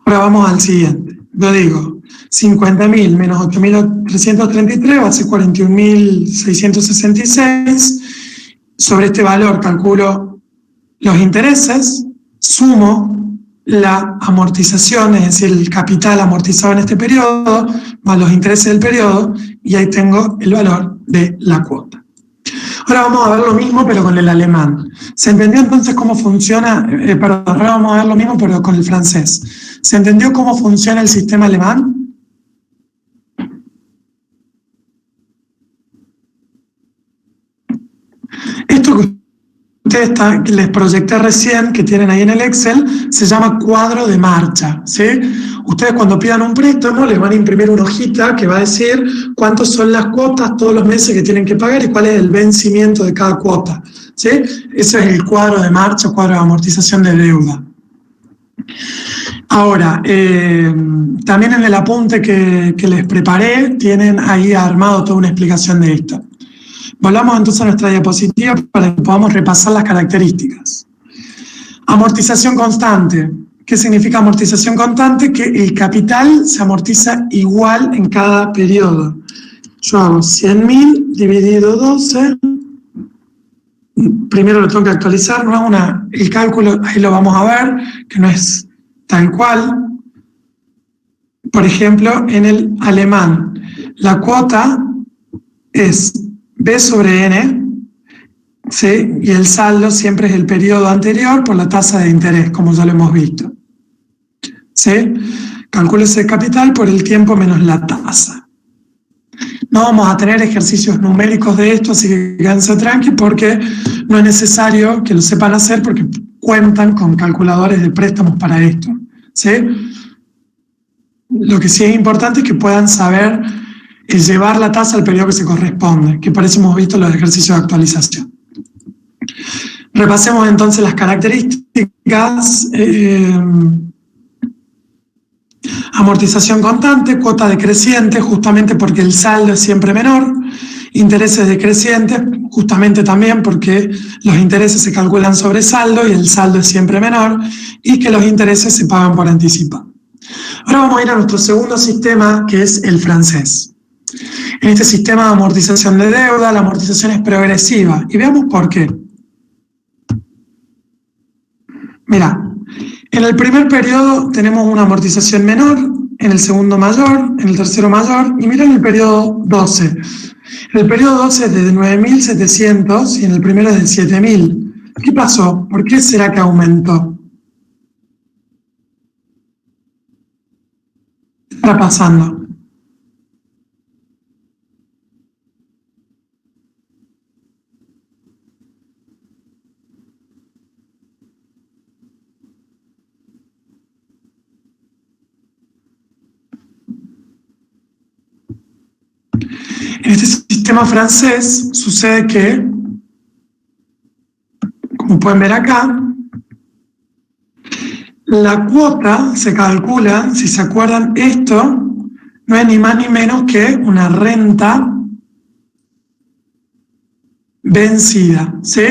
Ahora vamos al siguiente. Yo digo 50.000 menos 8.333 va a ser 41.666. Sobre este valor calculo los intereses, sumo la amortización, es decir, el capital amortizado en este periodo, más los intereses del periodo, y ahí tengo el valor de la cuota. Ahora vamos a ver lo mismo, pero con el alemán. ¿Se entendió entonces cómo funciona? Perdón, ahora vamos a ver lo mismo, pero con el francés. ¿Se entendió cómo funciona el sistema alemán? Esto que ustedes les proyecté recién, que tienen ahí en el Excel, se llama cuadro de marcha, ¿sí? Ustedes cuando pidan un préstamo les van a imprimir una hojita que va a decir cuántas son las cuotas todos los meses que tienen que pagar y cuál es el vencimiento de cada cuota, ¿sí? Ese es el cuadro de marcha, cuadro de amortización de deuda. Ahora, también en el apunte que les preparé, tienen ahí armado toda una explicación de esto. Volvamos entonces a nuestra diapositiva para que podamos repasar las características. Amortización constante. ¿Qué significa amortización constante? Que el capital se amortiza igual en cada periodo. Yo hago 100.000 dividido 12. Primero lo tengo que actualizar, no es el cálculo, ahí lo vamos a ver, que no es tal cual. Por ejemplo, en el alemán, la cuota es B sobre N, ¿sí? Y el saldo siempre es el periodo anterior por la tasa de interés, como ya lo hemos visto. ¿Sí? Calcúlese el capital por el tiempo menos la tasa. No vamos a tener ejercicios numéricos de esto, así que quédense tranqui porque no es necesario que lo sepan hacer porque cuentan con calculadores de préstamos para esto. ¿Sí? Lo que sí es importante es que puedan saber llevar la tasa al periodo que se corresponde, que por eso hemos visto los ejercicios de actualización. Repasemos entonces las características. Amortización constante, cuota decreciente, justamente porque el saldo es siempre menor. Intereses decrecientes, justamente también porque los intereses se calculan sobre saldo y el saldo es siempre menor, y que los intereses se pagan por anticipado. Ahora vamos a ir a nuestro segundo sistema, que es el francés. En este sistema de amortización de deuda, la amortización es progresiva. Y veamos por qué. Mira, en el primer periodo tenemos una amortización menor, en el segundo mayor, en el tercero mayor, y mira en el periodo 12. En el periodo 12 es de 9.700 y en el primero es de 7.000. ¿Qué pasó? ¿Por qué será que aumentó? ¿Qué está pasando? En este sistema francés sucede que, como pueden ver acá, la cuota se calcula, si se acuerdan, esto no es ni más ni menos que una renta vencida, ¿sí?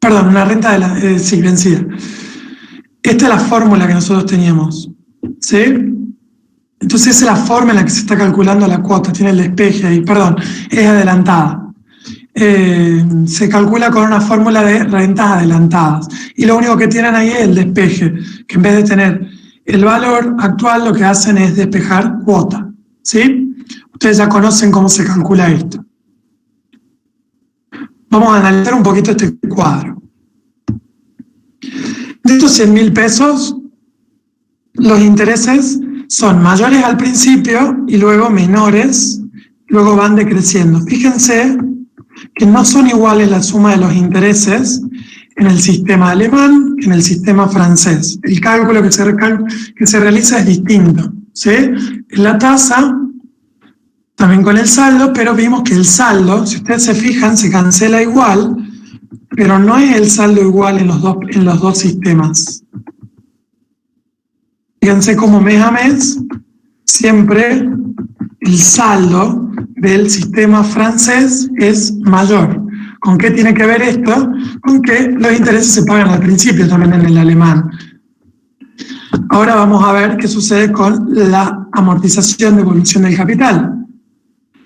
Perdón, una renta de la, sí, vencida. Esta es la fórmula que nosotros teníamos, ¿sí? Entonces esa es la forma en la que se está calculando la cuota, tiene el despeje ahí, perdón, es adelantada. Se calcula con una fórmula de rentas adelantadas. Y lo único que tienen ahí es el despeje, que en vez de tener el valor actual, lo que hacen es despejar cuota, ¿sí? Ustedes ya conocen cómo se calcula esto. Vamos a analizar un poquito este cuadro. De estos 100.000 pesos, los intereses son mayores al principio y luego menores, luego van decreciendo. Fíjense que no son iguales la suma de los intereses en el sistema alemán que en el sistema francés. El cálculo que se realiza es distinto, ¿sí? En la tasa, también con el saldo, pero vimos que el saldo, si ustedes se fijan, se cancela igual, pero no es el saldo igual en los dos sistemas. Fíjense cómo mes a mes, siempre el saldo del sistema francés es mayor. ¿Con qué tiene que ver esto? Con que los intereses se pagan al principio también en el alemán. Ahora vamos a ver qué sucede con la amortización de evolución del capital.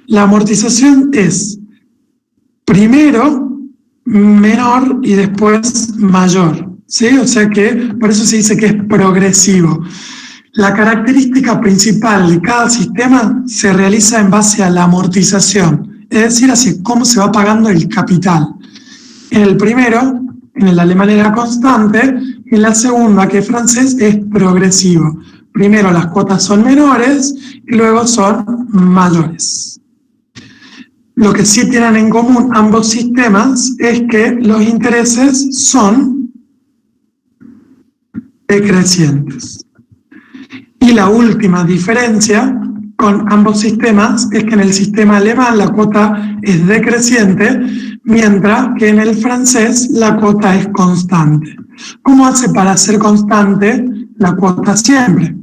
La amortización es primero menor y después mayor, ¿sí? O sea que por eso se dice que es progresivo. La característica principal de cada sistema se realiza en base a la amortización, es decir, hacia cómo se va pagando el capital. En el primero, en el alemán era constante, y en la segunda, que es francés, es progresivo. Primero las cuotas son menores y luego son mayores. Lo que sí tienen en común ambos sistemas es que los intereses son decrecientes. Y la última diferencia con ambos sistemas es que en el sistema alemán la cuota es decreciente, mientras que en el francés la cuota es constante. ¿Cómo hace para ser constante la cuota siempre?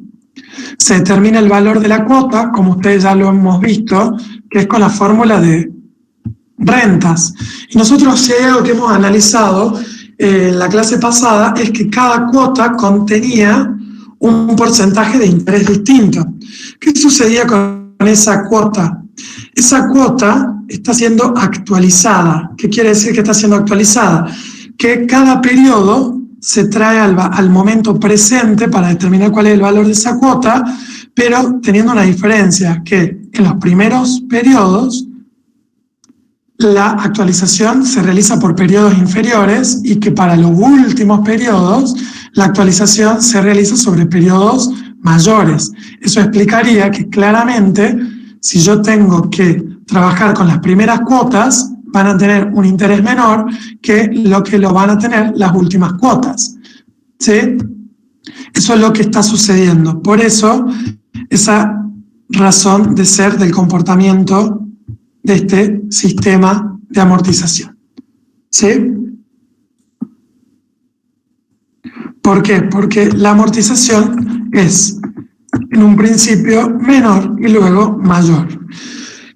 Se determina el valor de la cuota, como ustedes ya lo hemos visto, que es con la fórmula de rentas. Y nosotros, si hay algo que hemos analizado en la clase pasada, es que cada cuota contenía un porcentaje de interés distinto. ¿Qué sucedía con esa cuota? Esa cuota está siendo actualizada. ¿Qué quiere decir que está siendo actualizada? Que cada periodo se trae al momento presente para determinar cuál es el valor de esa cuota, pero teniendo una diferencia, que en los primeros periodos la actualización se realiza por periodos inferiores y que para los últimos periodos la actualización se realiza sobre periodos mayores. Eso explicaría que claramente si yo tengo que trabajar con las primeras cuotas van a tener un interés menor que lo van a tener las últimas cuotas, ¿sí? Eso es lo que está sucediendo. Por eso, esa razón de ser del comportamiento de este sistema de amortización, ¿sí? ¿Por qué? Porque la amortización es, en un principio, menor y luego mayor.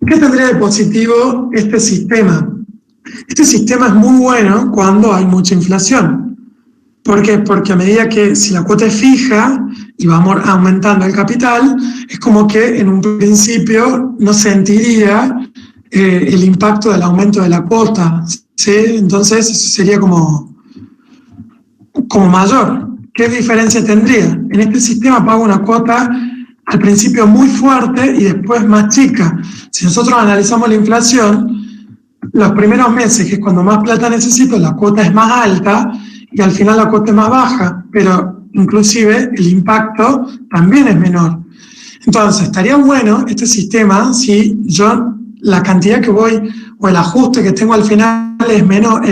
¿Qué tendría de positivo este sistema? Este sistema es muy bueno cuando hay mucha inflación. ¿Por qué? Porque a medida que si la cuota es fija y va aumentando el capital, es como que en un principio no sentiría el impacto del aumento de la cuota, ¿sí? Entonces eso sería como mayor. ¿Qué diferencia tendría? En este sistema pago una cuota al principio muy fuerte y después más chica. Si nosotros analizamos la inflación, los primeros meses, que es cuando más plata necesito, la cuota es más alta y al final la cuota es más baja, pero inclusive el impacto también es menor. Entonces, estaría bueno este sistema si yo la cantidad que voy o el ajuste que tengo al final es menor,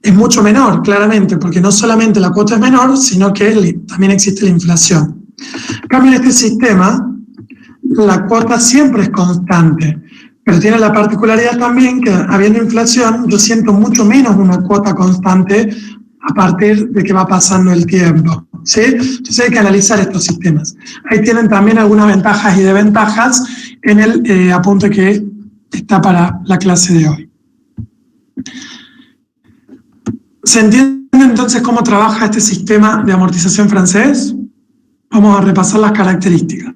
es mucho menor, claramente, porque no solamente la cuota es menor, sino que también existe la inflación. En cambio, en este sistema, la cuota siempre es constante, pero tiene la particularidad también que habiendo inflación, yo siento mucho menos una cuota constante a partir de que va pasando el tiempo, ¿sí? Entonces hay que analizar estos sistemas. Ahí tienen también algunas ventajas y desventajas en el apunte que está para la clase de hoy. ¿Se entiende entonces cómo trabaja este sistema de amortización francés? Vamos a repasar las características.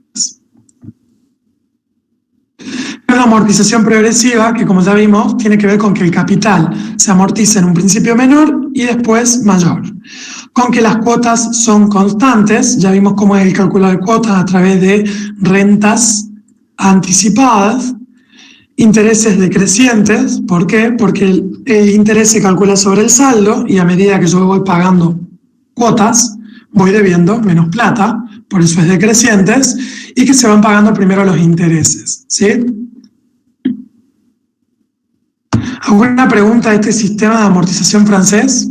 Una amortización progresiva que, como ya vimos, tiene que ver con que el capital se amortiza en un principio menor y después mayor. Con que las cuotas son constantes, ya vimos cómo es el cálculo de cuotas a través de rentas anticipadas, intereses decrecientes. ¿Por qué? Porque el interés se calcula sobre el saldo y a medida que yo voy pagando cuotas, voy debiendo menos plata, por eso es decrecientes, y que se van pagando primero los intereses, ¿sí? ¿Alguna pregunta de este sistema de amortización francés?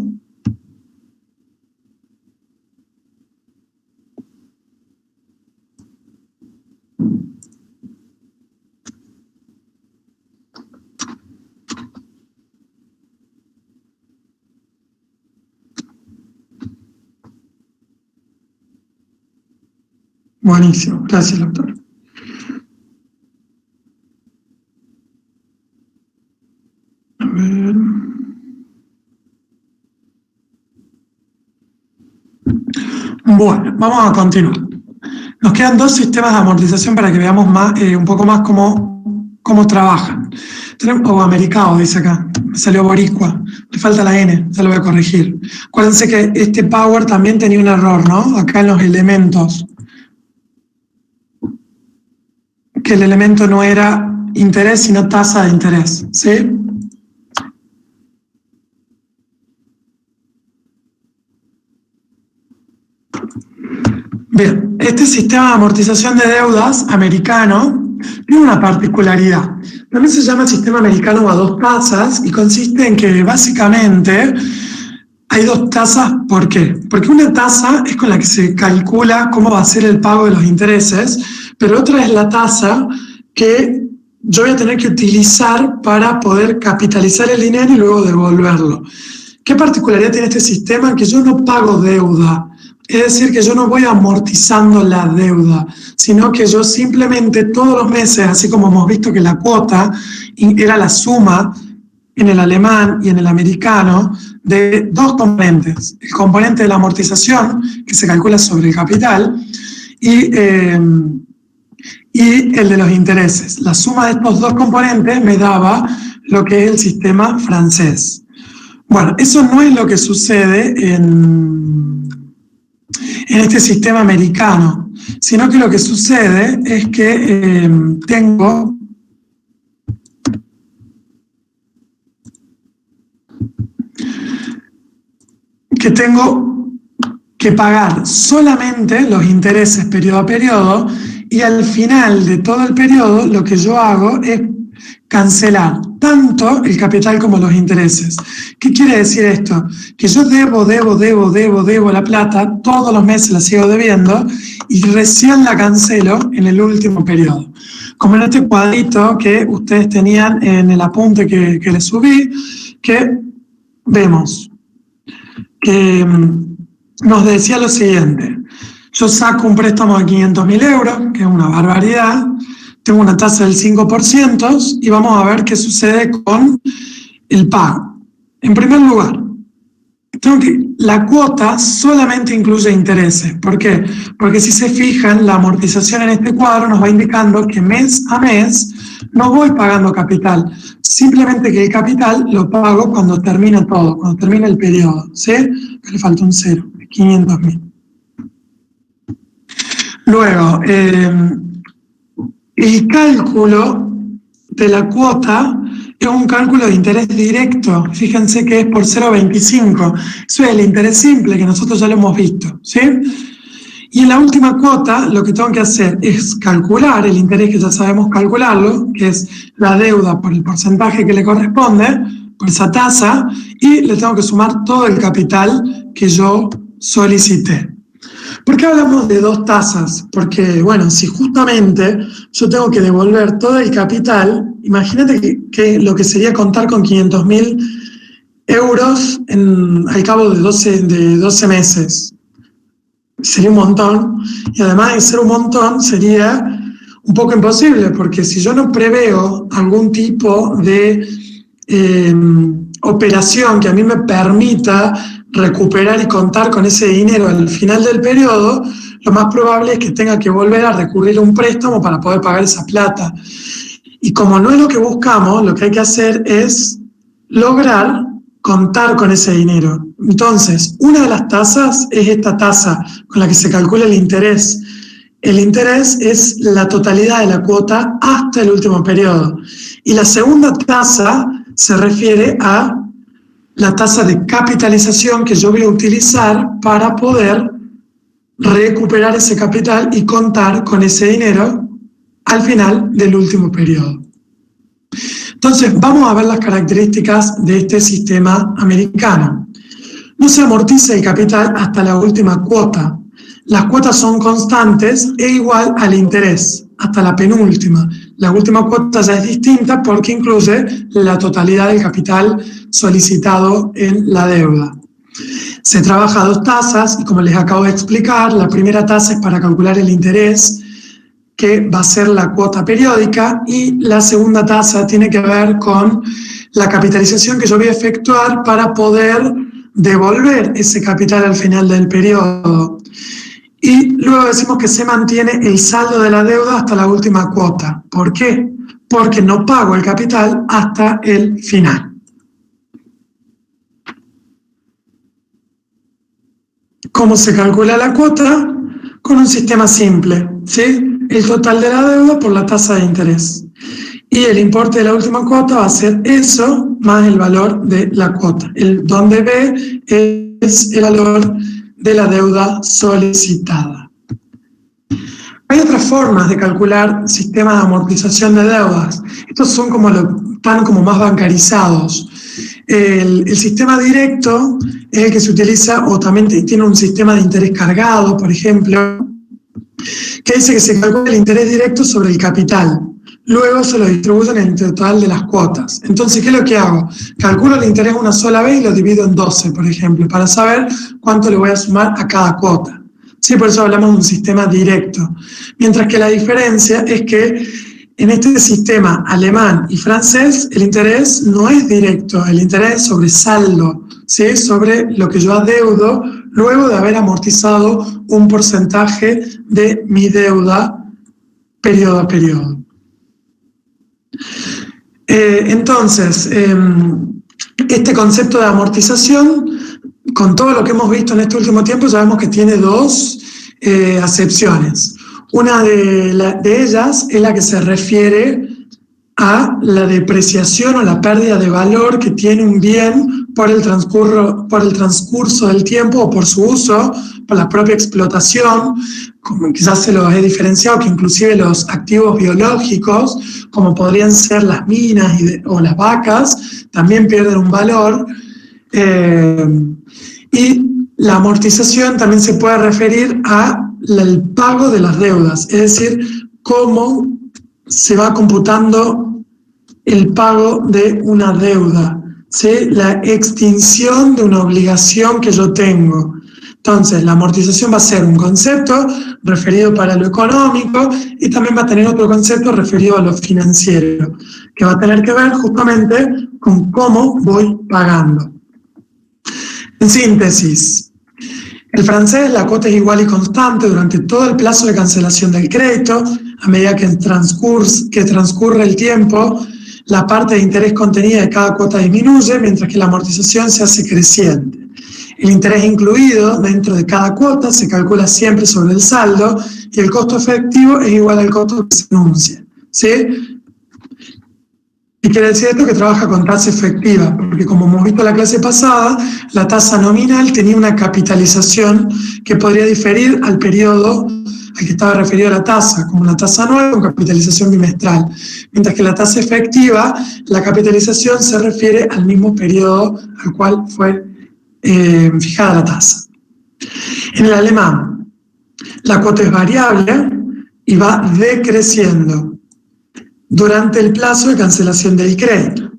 Buenísimo, gracias, doctor. A ver. Bueno, vamos a continuar. Nos quedan dos sistemas de amortización para que veamos más, un poco más cómo trabajan. Tenemos, americano, dice acá, me salió boricua, le falta la N, ya lo voy a corregir. Acuérdense que este power también tenía un error, ¿no? Acá en los elementos. Que el elemento no era interés, sino tasa de interés, ¿sí? Bien, este sistema de amortización de deudas americano tiene una particularidad. También se llama sistema americano a dos tasas y consiste en que básicamente hay dos tasas. ¿Por qué? Porque una tasa es con la que se calcula cómo va a ser el pago de los intereses, pero otra es la tasa que yo voy a tener que utilizar para poder capitalizar el dinero y luego devolverlo. ¿Qué particularidad tiene este sistema? Que yo no pago deuda. Es decir, que yo no voy amortizando la deuda, sino que yo simplemente todos los meses, así como hemos visto que la cuota era la suma en el alemán y en el americano de dos componentes. El componente de la amortización, que se calcula sobre el capital, y el de los intereses. La suma de estos dos componentes me daba lo que es el sistema francés. Bueno, eso no es lo que sucede en este sistema americano, sino que lo que sucede es que tengo que pagar solamente los intereses periodo a periodo y al final de todo el periodo lo que yo hago es cancelar tanto el capital como los intereses. ¿Qué quiere decir esto? Que yo debo la plata, todos los meses la sigo debiendo y recién la cancelo en el último periodo. Como en este cuadrito que ustedes tenían en el apunte que les subí, que vemos que nos decía lo siguiente: yo saco un préstamo de 500.000 euros, que es una barbaridad, tengo una tasa del 5% y vamos a ver qué sucede con el pago. En primer lugar, la cuota solamente incluye intereses. ¿Por qué? Porque si se fijan, la amortización en este cuadro nos va indicando que mes a mes no voy pagando capital, simplemente que el capital lo pago cuando termina todo, cuando termina el periodo, ¿sí? Le falta un cero, 500.000. Luego, el cálculo de la cuota es un cálculo de interés directo. Fíjense que es por 0,25. Eso es el interés simple, que nosotros ya lo hemos visto, ¿sí? Y en la última cuota lo que tengo que hacer es calcular el interés, que ya sabemos calcularlo, que es la deuda por el porcentaje que le corresponde, por esa tasa, y le tengo que sumar todo el capital que yo solicité. ¿Por qué hablamos de dos tasas? Porque, bueno, si justamente yo tengo que devolver todo el capital, imagínate que lo que sería contar con 500.000 euros al cabo de 12 meses. Sería un montón, y además de ser un montón, sería un poco imposible, porque si yo no preveo algún tipo de operación que a mí me permita recuperar y contar con ese dinero al final del periodo, lo más probable es que tenga que volver a recurrir a un préstamo para poder pagar esa plata. Y como no es lo que buscamos, lo que hay que hacer es lograr contar con ese dinero. Entonces, una de las tasas es esta tasa con la que se calcula el interés. El interés es la totalidad de la cuota hasta el último periodo. Y la segunda tasa se refiere a la tasa de capitalización que yo voy a utilizar para poder recuperar ese capital y contar con ese dinero al final del último periodo. Entonces, vamos a ver las características de este sistema americano. No se amortiza el capital hasta la última cuota. Las cuotas son constantes e igual al interés, hasta la penúltima. La última cuota ya es distinta porque incluye la totalidad del capital solicitado en la deuda. Se trabaja a dos tasas y como les acabo de explicar, la primera tasa es para calcular el interés, que va a ser la cuota periódica, y la segunda tasa tiene que ver con la capitalización que yo voy a efectuar para poder devolver ese capital al final del periodo. Y luego decimos que se mantiene el saldo de la deuda hasta la última cuota. ¿Por qué? Porque no pago el capital hasta el final. ¿Cómo se calcula la cuota? Con un sistema simple, ¿sí? El total de la deuda por la tasa de interés. Y el importe de la última cuota va a ser eso más el valor de la cuota. Donde B es el valor de la deuda solicitada. Hay otras formas de calcular sistemas de amortización de deudas. Estos son están como más bancarizados. El sistema directo es el que se utiliza, o también tiene un sistema de interés cargado, por ejemplo, que dice que se calcula el interés directo sobre el capital. Luego se lo distribuyen en el total de las cuotas. Entonces, ¿qué es lo que hago? Calculo el interés una sola vez y lo divido en 12, por ejemplo, para saber cuánto le voy a sumar a cada cuota. Sí, por eso hablamos de un sistema directo. Mientras que la diferencia es que en este sistema alemán y francés, el interés no es directo, el interés es sobre saldo, ¿sí? Sobre lo que yo adeudo luego de haber amortizado un porcentaje de mi deuda periodo a periodo. Entonces, este concepto de amortización, con todo lo que hemos visto en este último tiempo, sabemos que tiene dos acepciones. Una de ellas es la que se refiere a la depreciación o la pérdida de valor que tiene un bien por el transcurso del tiempo o por su uso, por la propia explotación, como quizás se los he diferenciado, que inclusive los activos biológicos, como podrían ser las minas o las vacas, también pierden un valor. Y la amortización también se puede referir al pago de las deudas, es decir, cómo se va computando el pago de una deuda, ¿sí? La extinción de una obligación que yo tengo. Entonces, la amortización va a ser un concepto referido para lo económico y también va a tener otro concepto referido a lo financiero, que va a tener que ver justamente con cómo voy pagando. En síntesis, el francés, la cuota es igual y constante durante todo el plazo de cancelación del crédito. A medida que transcurre el tiempo, la parte de interés contenida de cada cuota disminuye, mientras que la amortización se hace creciente. El interés incluido dentro de cada cuota se calcula siempre sobre el saldo y el costo efectivo es igual al costo que se anuncia, ¿sí? Y quiere decir esto que trabaja con tasa efectiva, porque como hemos visto en la clase pasada, la tasa nominal tenía una capitalización que podría diferir al periodo al que estaba referido la tasa, como una tasa anual con capitalización bimestral, mientras que la tasa efectiva, la capitalización se refiere al mismo periodo al cual fue fijada la tasa. En el alemán, La cuota es variable y va decreciendo durante el plazo de cancelación del crédito.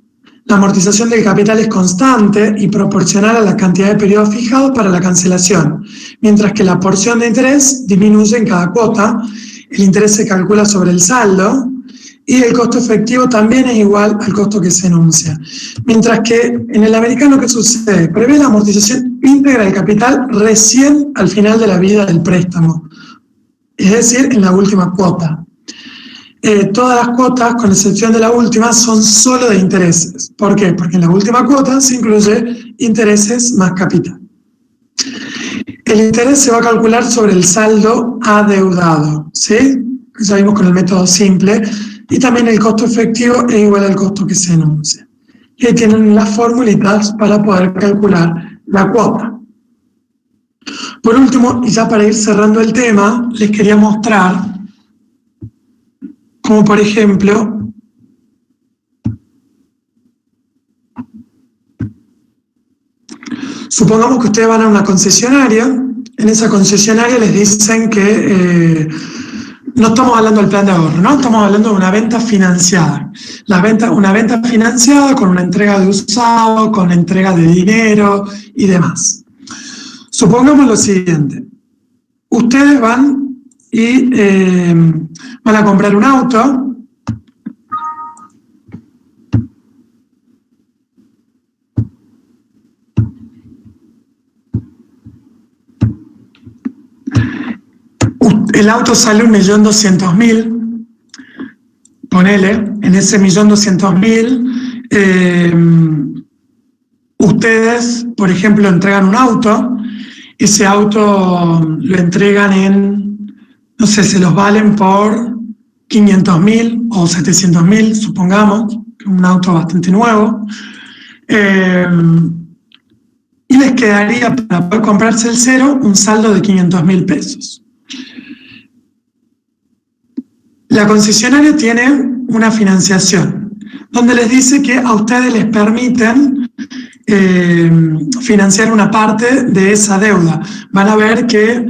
La amortización del capital es constante y proporcional a la cantidad de periodos fijados para la cancelación, mientras que la porción de interés disminuye en cada cuota. El interés se calcula sobre el saldo y el costo efectivo también es igual al costo que se enuncia. Mientras que en el americano, ¿qué sucede? Prevé la amortización íntegra del capital recién al final de la vida del préstamo, es decir, en la última cuota. Todas las cuotas, con excepción de la última, son solo de intereses. ¿Por qué? Porque en la última cuota se incluye intereses más capital. El interés se va a calcular sobre el saldo adeudado, ¿sí? Ya vimos con el método simple. Y también el costo efectivo es igual al costo que se enuncia. Y ahí tienen las formulitas para poder calcular la cuota. Por último, y ya para ir cerrando el tema, les quería mostrar como por ejemplo, supongamos que ustedes van a una concesionaria, en esa concesionaria les dicen que no estamos hablando del plan de ahorro, ¿no? Estamos hablando de una venta financiada. Una venta financiada con una entrega de usado, con entrega de dinero y demás. Supongamos lo siguiente. Ustedes van y van a comprar un auto. El auto sale 1.200.000, ponele, en ese 1.200.000, ustedes, por ejemplo, entregan un auto, ese auto lo entregan en, no sé, se los valen por 500.000 o 700.000, supongamos, un auto bastante nuevo, y les quedaría para poder comprarse el cero un saldo de 500.000 pesos. La concesionaria tiene una financiación donde les dice que a ustedes les permiten financiar una parte de esa deuda. Van a ver que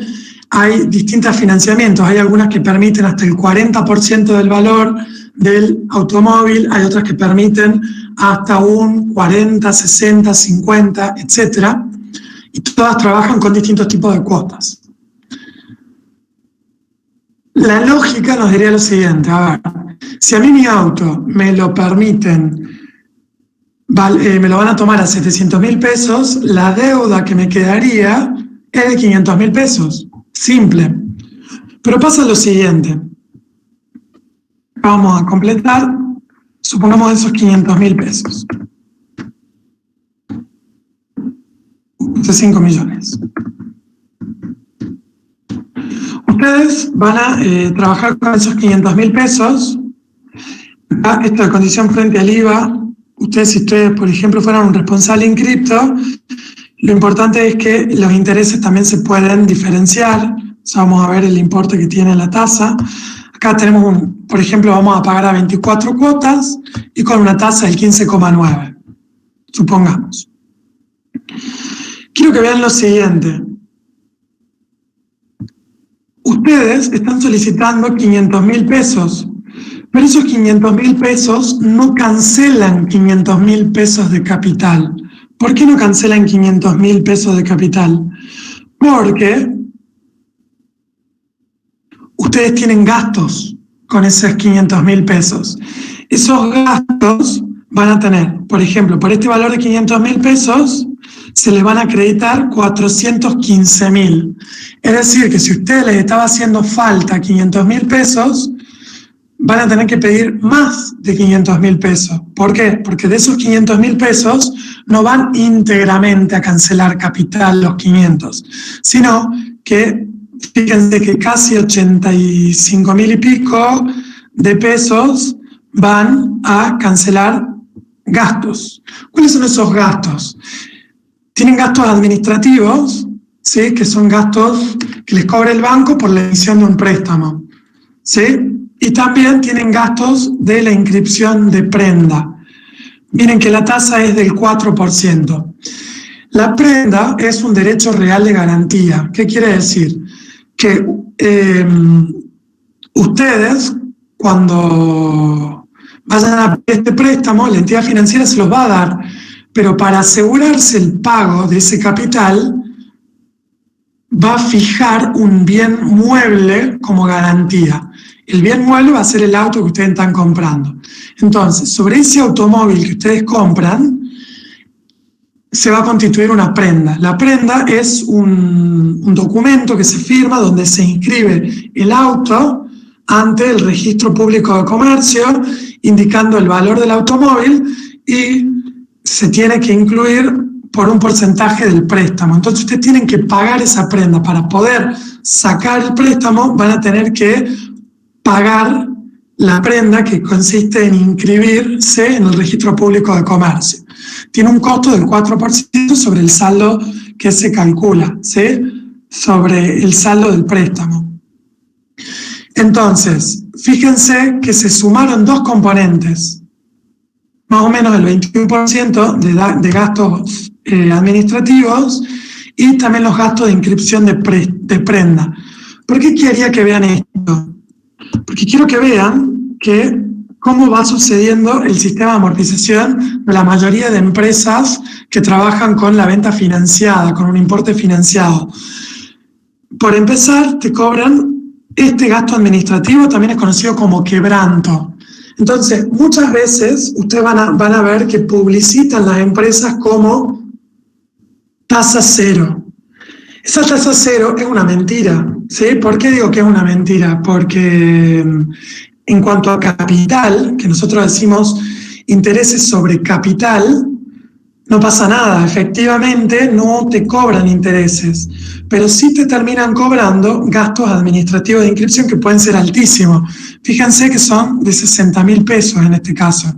hay distintos financiamientos, hay algunas que permiten hasta el 40% del valor del automóvil, hay otras que permiten hasta un 40, 60, 50, etc. Y todas trabajan con distintos tipos de cuotas. La lógica nos diría lo siguiente, a ver, si a mí mi auto me lo permiten, me lo van a tomar a 700.000 pesos, la deuda que me quedaría es de 500.000 pesos, simple. Pero pasa lo siguiente, vamos a completar, supongamos esos 500.000 pesos, de 5 millones. Ustedes van a trabajar con esos 500.000 pesos. Esto de condición frente al IVA, si ustedes, por ejemplo, fueran un responsable inscripto, lo importante es que los intereses también se pueden diferenciar. O sea, vamos a ver el importe que tiene la tasa. Acá tenemos, por ejemplo, vamos a pagar a 24 cuotas y con una tasa del 15,9, supongamos. Quiero que vean lo siguiente. Ustedes están solicitando 500.000 pesos, pero esos 500.000 pesos no cancelan 500.000 pesos de capital. ¿Por qué no cancelan 500.000 pesos de capital? Porque ustedes tienen gastos con esos 500.000 pesos. Esos gastos van a tener, por ejemplo, por este valor de 500.000 pesos, se les van a acreditar 415.000. Es decir, que si a ustedes les estaba haciendo falta 500.000 pesos, van a tener que pedir más de 500.000 pesos. ¿Por qué? Porque de esos 500.000 pesos no van íntegramente a cancelar capital los 500, sino que, fíjense que casi 85.000 y pico de pesos van a cancelar gastos. ¿Cuáles son esos gastos? Tienen gastos administrativos, ¿sí? Que son gastos que les cobra el banco por la emisión de un préstamo, ¿sí? Y también tienen gastos de la inscripción de prenda. Miren que la tasa es del 4%. La prenda es un derecho real de garantía. ¿Qué quiere decir? que ustedes, cuando vayan a pedir este préstamo, la entidad financiera se los va a dar, pero para asegurarse el pago de ese capital, va a fijar un bien mueble como garantía. El bien mueble va a ser el auto que ustedes están comprando. Entonces, sobre ese automóvil que ustedes compran, se va a constituir una prenda. La prenda es un documento que se firma donde se inscribe el auto ante el Registro Público de Comercio, indicando el valor del automóvil y se tiene que incluir por un porcentaje del préstamo. Entonces ustedes tienen que pagar esa prenda. Para poder sacar el préstamo van a tener que pagar la prenda, que consiste en inscribirse en el Registro Público de Comercio. Tiene un costo del 4% sobre el saldo que se calcula, ¿sí? Sobre el saldo del préstamo. Entonces, fíjense que se sumaron dos componentes, más o menos el 21% de gastos administrativos y también los gastos de inscripción de prenda. ¿Por qué quería que vean esto? Porque quiero que vean cómo va sucediendo el sistema de amortización de la mayoría de empresas que trabajan con la venta financiada, con un importe financiado. Por empezar, te cobran este gasto administrativo, también es conocido como quebranto. Entonces, muchas veces ustedes van a ver que publicitan las empresas como tasa cero. Esa tasa cero es una mentira, ¿sí? ¿Por qué digo que es una mentira? Porque en cuanto a capital, que nosotros decimos intereses sobre capital, no pasa nada. Efectivamente, no te cobran intereses, pero sí te terminan cobrando gastos administrativos de inscripción que pueden ser altísimos. Fíjense que son de 60.000 pesos en este caso.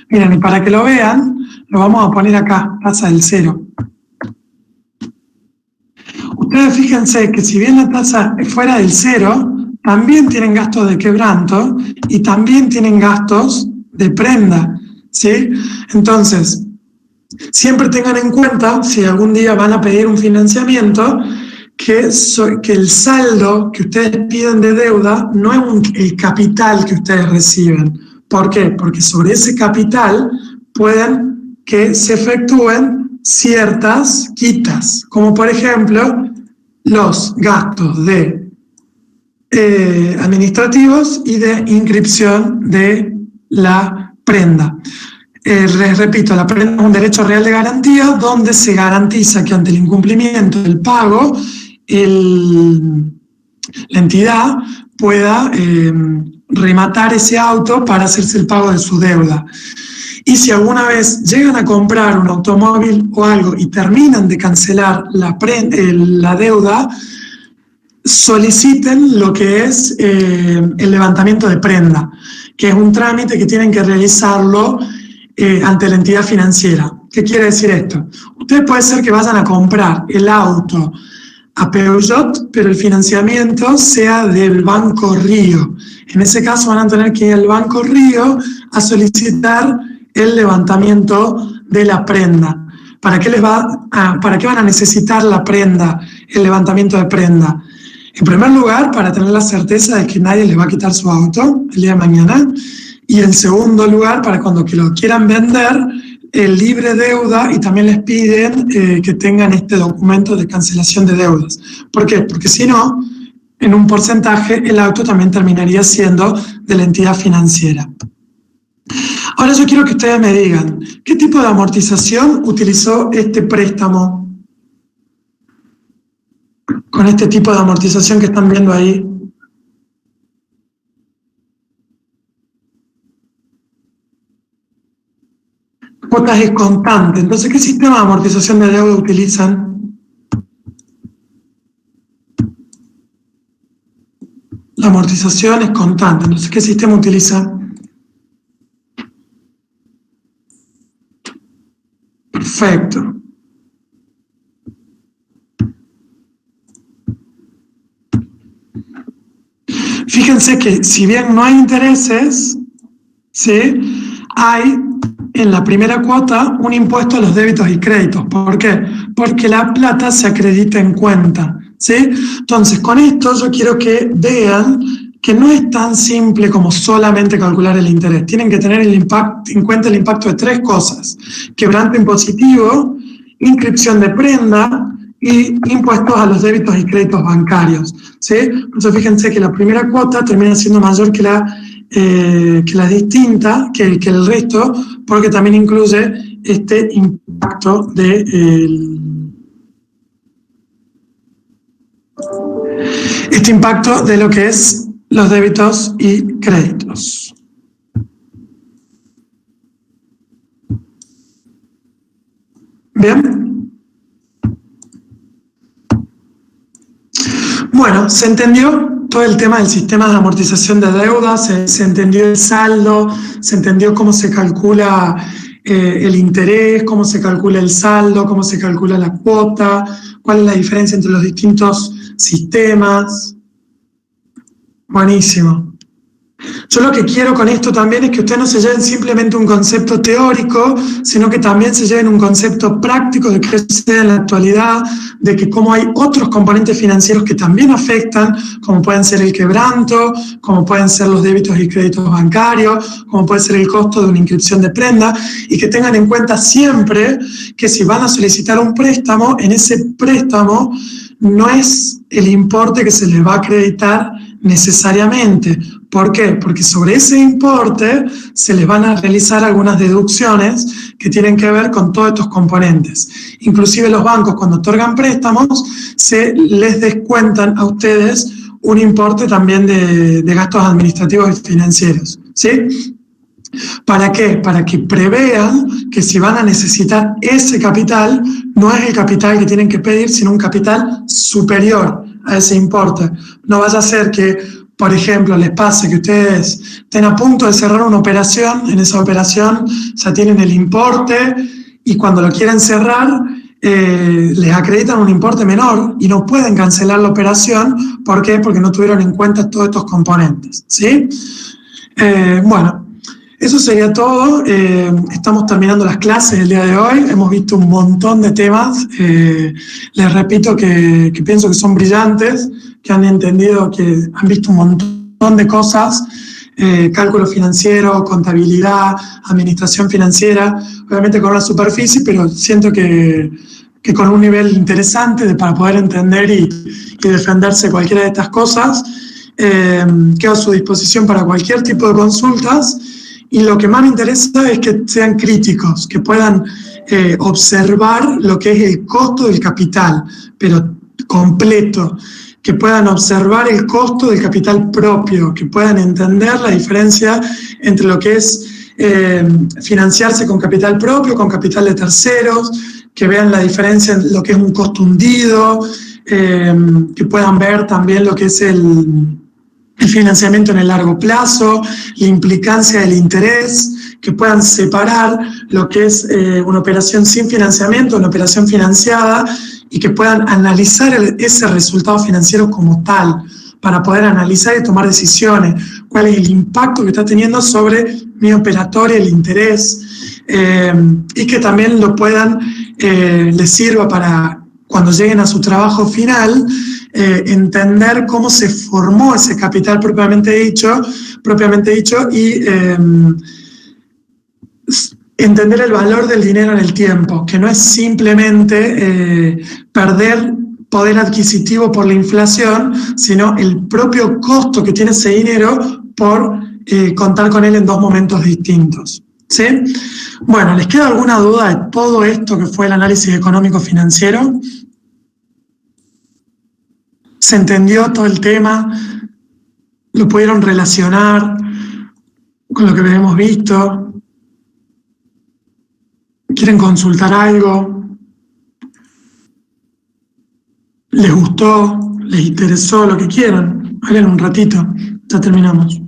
Miren, y para que lo vean, lo vamos a poner acá, tasa del cero. Ustedes fíjense que si bien la tasa es fuera del cero, también tienen gastos de quebranto y también tienen gastos de prenda, ¿sí? Entonces, siempre tengan en cuenta, si algún día van a pedir un financiamiento, que el saldo que ustedes piden de deuda no es el capital que ustedes reciben. ¿Por qué? Porque sobre ese capital pueden que se efectúen ciertas quitas, como por ejemplo los gastos de administrativos y de inscripción de la prenda. Les repito, la prenda es un derecho real de garantía donde se garantiza que ante el incumplimiento del pago la entidad pueda rematar ese auto para hacerse el pago de su deuda. Y si alguna vez llegan a comprar un automóvil o algo y terminan de cancelar la deuda, soliciten lo que es el levantamiento de prenda, que es un trámite que tienen que realizarlo ante la entidad financiera. ¿Qué quiere decir esto? Ustedes puede ser que vayan a comprar el auto a Peugeot, pero el financiamiento sea del Banco Río. En ese caso van a tener que ir al Banco Río a solicitar el levantamiento de la prenda. ¿Para qué van a necesitar la prenda, el levantamiento de prenda? En primer lugar, para tener la certeza de que nadie les va a quitar su auto el día de mañana. Y en segundo lugar, para cuando que lo quieran vender, el libre deuda, y también les piden que tengan este documento de cancelación de deudas. ¿Por qué? Porque si no, en un porcentaje, el auto también terminaría siendo de la entidad financiera. Ahora yo quiero que ustedes me digan, ¿qué tipo de amortización utilizó este préstamo? Con este tipo de amortización que están viendo ahí. Cuotas es constante. Entonces, ¿qué sistema de amortización de deuda utilizan? La amortización es constante. Entonces, ¿qué sistema utilizan? Perfecto. Fíjense que si bien no hay intereses, ¿sí?, hay en la primera cuota un impuesto a los débitos y créditos. ¿Por qué? Porque la plata se acredita en cuenta, ¿sí? Entonces, con esto yo quiero que vean que no es tan simple como solamente calcular el interés. Tienen que tener en cuenta el impacto de tres cosas: quebranto impositivo, inscripción de prenda y impuestos a los débitos y créditos bancarios, ¿sí? Entonces, fíjense que la primera cuota termina siendo mayor que la distinta, que el resto, porque también incluye este impacto de lo que es los débitos y créditos. Bien. Bueno, se entendió todo el tema del sistema de amortización de deuda, se entendió el saldo, se entendió cómo se calcula el interés, cómo se calcula el saldo, cómo se calcula la cuota, cuál es la diferencia entre los distintos sistemas. Buenísimo. Yo lo que quiero con esto también es que ustedes no se lleven simplemente un concepto teórico, sino que también se lleven un concepto práctico de qué sucede en la actualidad, de que cómo hay otros componentes financieros que también afectan, como pueden ser el quebranto, como pueden ser los débitos y créditos bancarios, como puede ser el costo de una inscripción de prenda, y que tengan en cuenta siempre que si van a solicitar un préstamo, en ese préstamo no es el importe que se les va a acreditar necesariamente. ¿Por qué? Porque sobre ese importe se les van a realizar algunas deducciones que tienen que ver con todos estos componentes. Inclusive los bancos, cuando otorgan préstamos, se les descuentan a ustedes un importe también de gastos administrativos y financieros, ¿sí? ¿Para qué? Para que prevean que si van a necesitar ese capital, no es el capital que tienen que pedir, sino un capital superior a ese importe. No vaya a ser que, por ejemplo, les pase que ustedes estén a punto de cerrar una operación, en esa operación ya tienen el importe y cuando lo quieren cerrar, les acreditan un importe menor y no pueden cancelar la operación. ¿Por qué? Porque no tuvieron en cuenta todos estos componentes, ¿sí? Bueno, eso sería todo. Estamos terminando las clases el día de hoy. Hemos visto un montón de temas. Les repito que pienso que son brillantes, que han entendido, que han visto un montón de cosas. Cálculo financiero, contabilidad, administración financiera, obviamente con una superficie, pero siento que con un nivel interesante para poder entender y defenderse de cualquiera de estas cosas. Quedo a su disposición para cualquier tipo de consultas. Y lo que más me interesa es que sean críticos, que puedan observar lo que es el costo del capital, pero completo, que puedan observar el costo del capital propio, que puedan entender la diferencia entre lo que es financiarse con capital propio, con capital de terceros, que vean la diferencia en lo que es un costo hundido, que puedan ver también lo que es el financiamiento en el largo plazo, la implicancia del interés, que puedan separar lo que es una operación sin financiamiento, una operación financiada, y que puedan analizar ese resultado financiero como tal, para poder analizar y tomar decisiones, cuál es el impacto que está teniendo sobre mi operatoria, el interés, y que también lo puedan, les sirva para cuando lleguen a su trabajo final, entender cómo se formó ese capital propiamente dicho y entender el valor del dinero en el tiempo, que no es simplemente perder poder adquisitivo por la inflación, sino el propio costo que tiene ese dinero por contar con él en dos momentos distintos, ¿sí? Bueno, ¿les queda alguna duda de todo esto que fue el análisis económico financiero? ¿Se entendió todo el tema? ¿Lo pudieron relacionar con lo que hemos visto? ¿Quieren consultar algo? ¿Les gustó? ¿Les interesó? Lo que quieran. Hablen un ratito. Ya terminamos.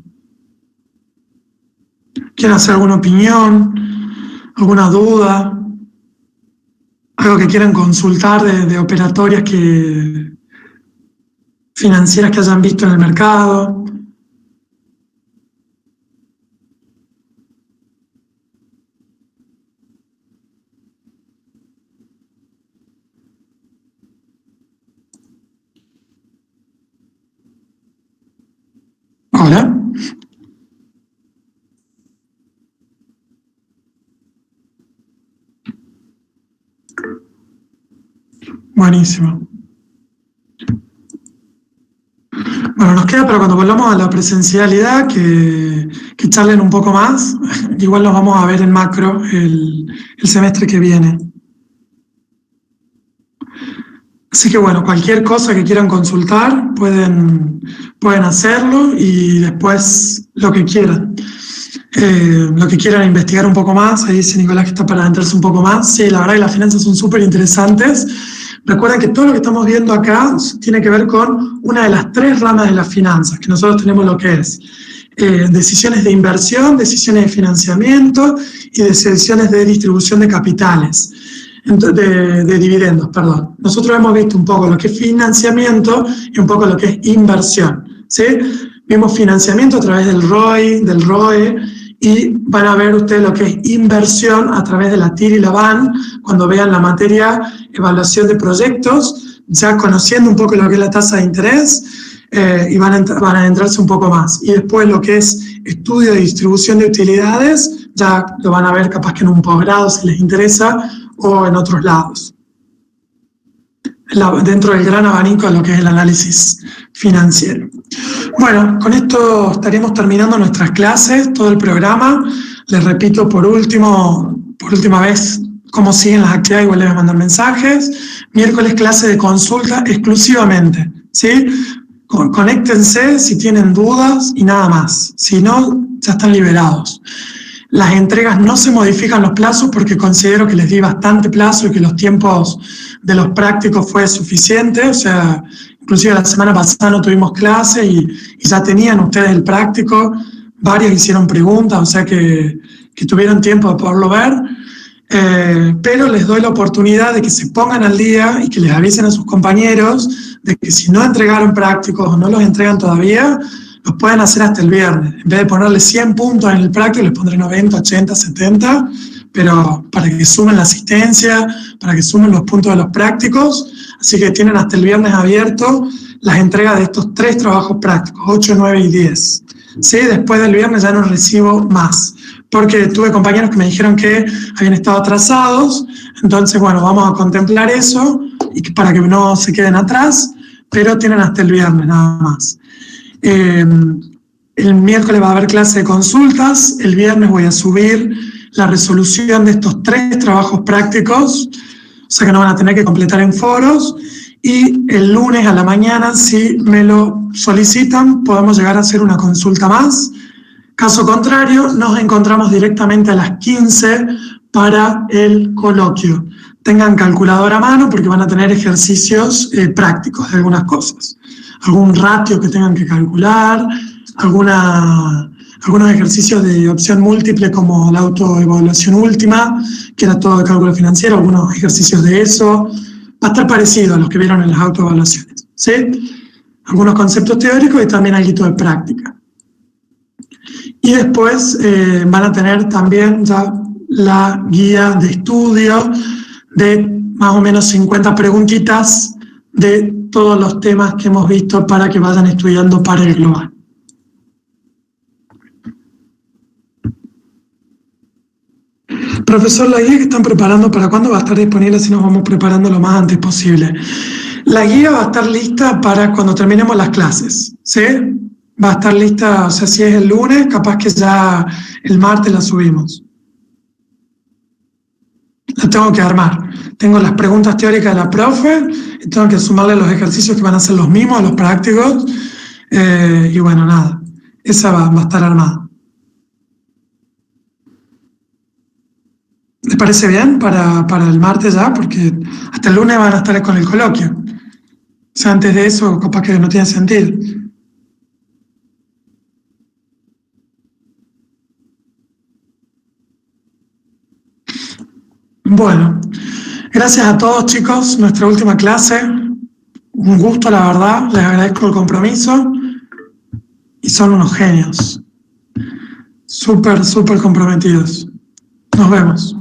¿Quieren hacer alguna opinión? ¿Alguna duda? ¿Algo que quieran consultar de operatorias financieras que hayan visto en el mercado? Hola. Buenísimo. Bueno, nos queda para cuando volvamos a la presencialidad que charlen un poco más. Igual nos vamos a ver en macro el semestre que viene. Así que bueno, cualquier cosa que quieran consultar pueden hacerlo y después lo que quieran. Lo que quieran investigar un poco más, ahí dice Nicolás que está para adentrarse un poco más. Sí, la verdad que las finanzas son súper interesantes. Recuerden que todo lo que estamos viendo acá tiene que ver con una de las 3 ramas de las finanzas, que nosotros tenemos lo que es decisiones de inversión, decisiones de financiamiento y decisiones de distribución de capitales, de dividendos, perdón. Nosotros hemos visto un poco lo que es financiamiento y un poco lo que es inversión, ¿sí? Vimos financiamiento a través del ROI, del ROE, y van a ver ustedes lo que es inversión a través de la TIR y la BAN cuando vean la materia evaluación de proyectos, ya conociendo un poco lo que es la tasa de interés, y van a adentrarse un poco más. Y después lo que es estudio de distribución de utilidades, ya lo van a ver capaz que en un posgrado si les interesa o en otros lados. Dentro del gran abanico de lo que es el análisis financiero. Bueno, con esto estaríamos terminando nuestras clases, todo el programa. Les repito por última vez cómo siguen las actividades, igual les voy a mandar mensajes. Miércoles clase de consulta exclusivamente, ¿sí? Conéctense si tienen dudas y nada más. Si no, ya están liberados. Las entregas no se modifican los plazos porque considero que les di bastante plazo y que los tiempos de los prácticos fue suficiente. O sea, inclusive la semana pasada no tuvimos clase y ya tenían ustedes el práctico. Varios hicieron preguntas, o sea que tuvieron tiempo de poderlo ver. Pero les doy la oportunidad de que se pongan al día y que les avisen a sus compañeros de que si no entregaron prácticos o no los entregan todavía, los pueden hacer hasta el viernes. En vez de ponerle 100 puntos en el práctico, les pondré 90, 80, 70, pero para que sumen la asistencia, para que sumen los puntos de los prácticos. Así que tienen hasta el viernes abierto las entregas de estos 3 trabajos prácticos, 8, 9 y 10. ¿Sí? Después del viernes ya no recibo más, porque tuve compañeros que me dijeron que habían estado atrasados. Entonces, bueno, vamos a contemplar eso y para que no se queden atrás, pero tienen hasta el viernes nada más. El miércoles va a haber clase de consultas, el viernes voy a subir la resolución de estos 3 trabajos prácticos, o sea que no van a tener que completar en foros, y el lunes a la mañana, si me lo solicitan, podemos llegar a hacer una consulta más. Caso contrario, nos encontramos directamente a las 15 para el coloquio. Tengan calculadora a mano porque van a tener ejercicios prácticos de algunas cosas. Algún ratio que tengan que calcular, algunos ejercicios de opción múltiple como la autoevaluación última, que era todo de cálculo financiero, algunos ejercicios de eso. Va a estar parecido a los que vieron en las autoevaluaciones, ¿sí? Algunos conceptos teóricos y también algo de práctica. Y después van a tener también ya la guía de estudio de más o menos 50 preguntitas de todos los temas que hemos visto para que vayan estudiando para el global. Profesor, la guía que están preparando, ¿para cuándo va a estar disponible si nos vamos preparando lo más antes posible? La guía va a estar lista para cuando terminemos las clases, ¿sí? Va a estar lista, o sea, si es el lunes, capaz que ya el martes la subimos. La tengo que armar. Tengo las preguntas teóricas de la profe y tengo que sumarle los ejercicios que van a ser los mismos, los prácticos. Y bueno, nada, esa va a estar armada. ¿Les parece bien para el martes ya? Porque hasta el lunes van a estar con el coloquio. O sea, antes de eso, capaz que no tiene sentido. Bueno, gracias a todos, chicos. Nuestra última clase. Un gusto, la verdad. Les agradezco el compromiso. Y son unos genios. Súper, súper comprometidos. Nos vemos.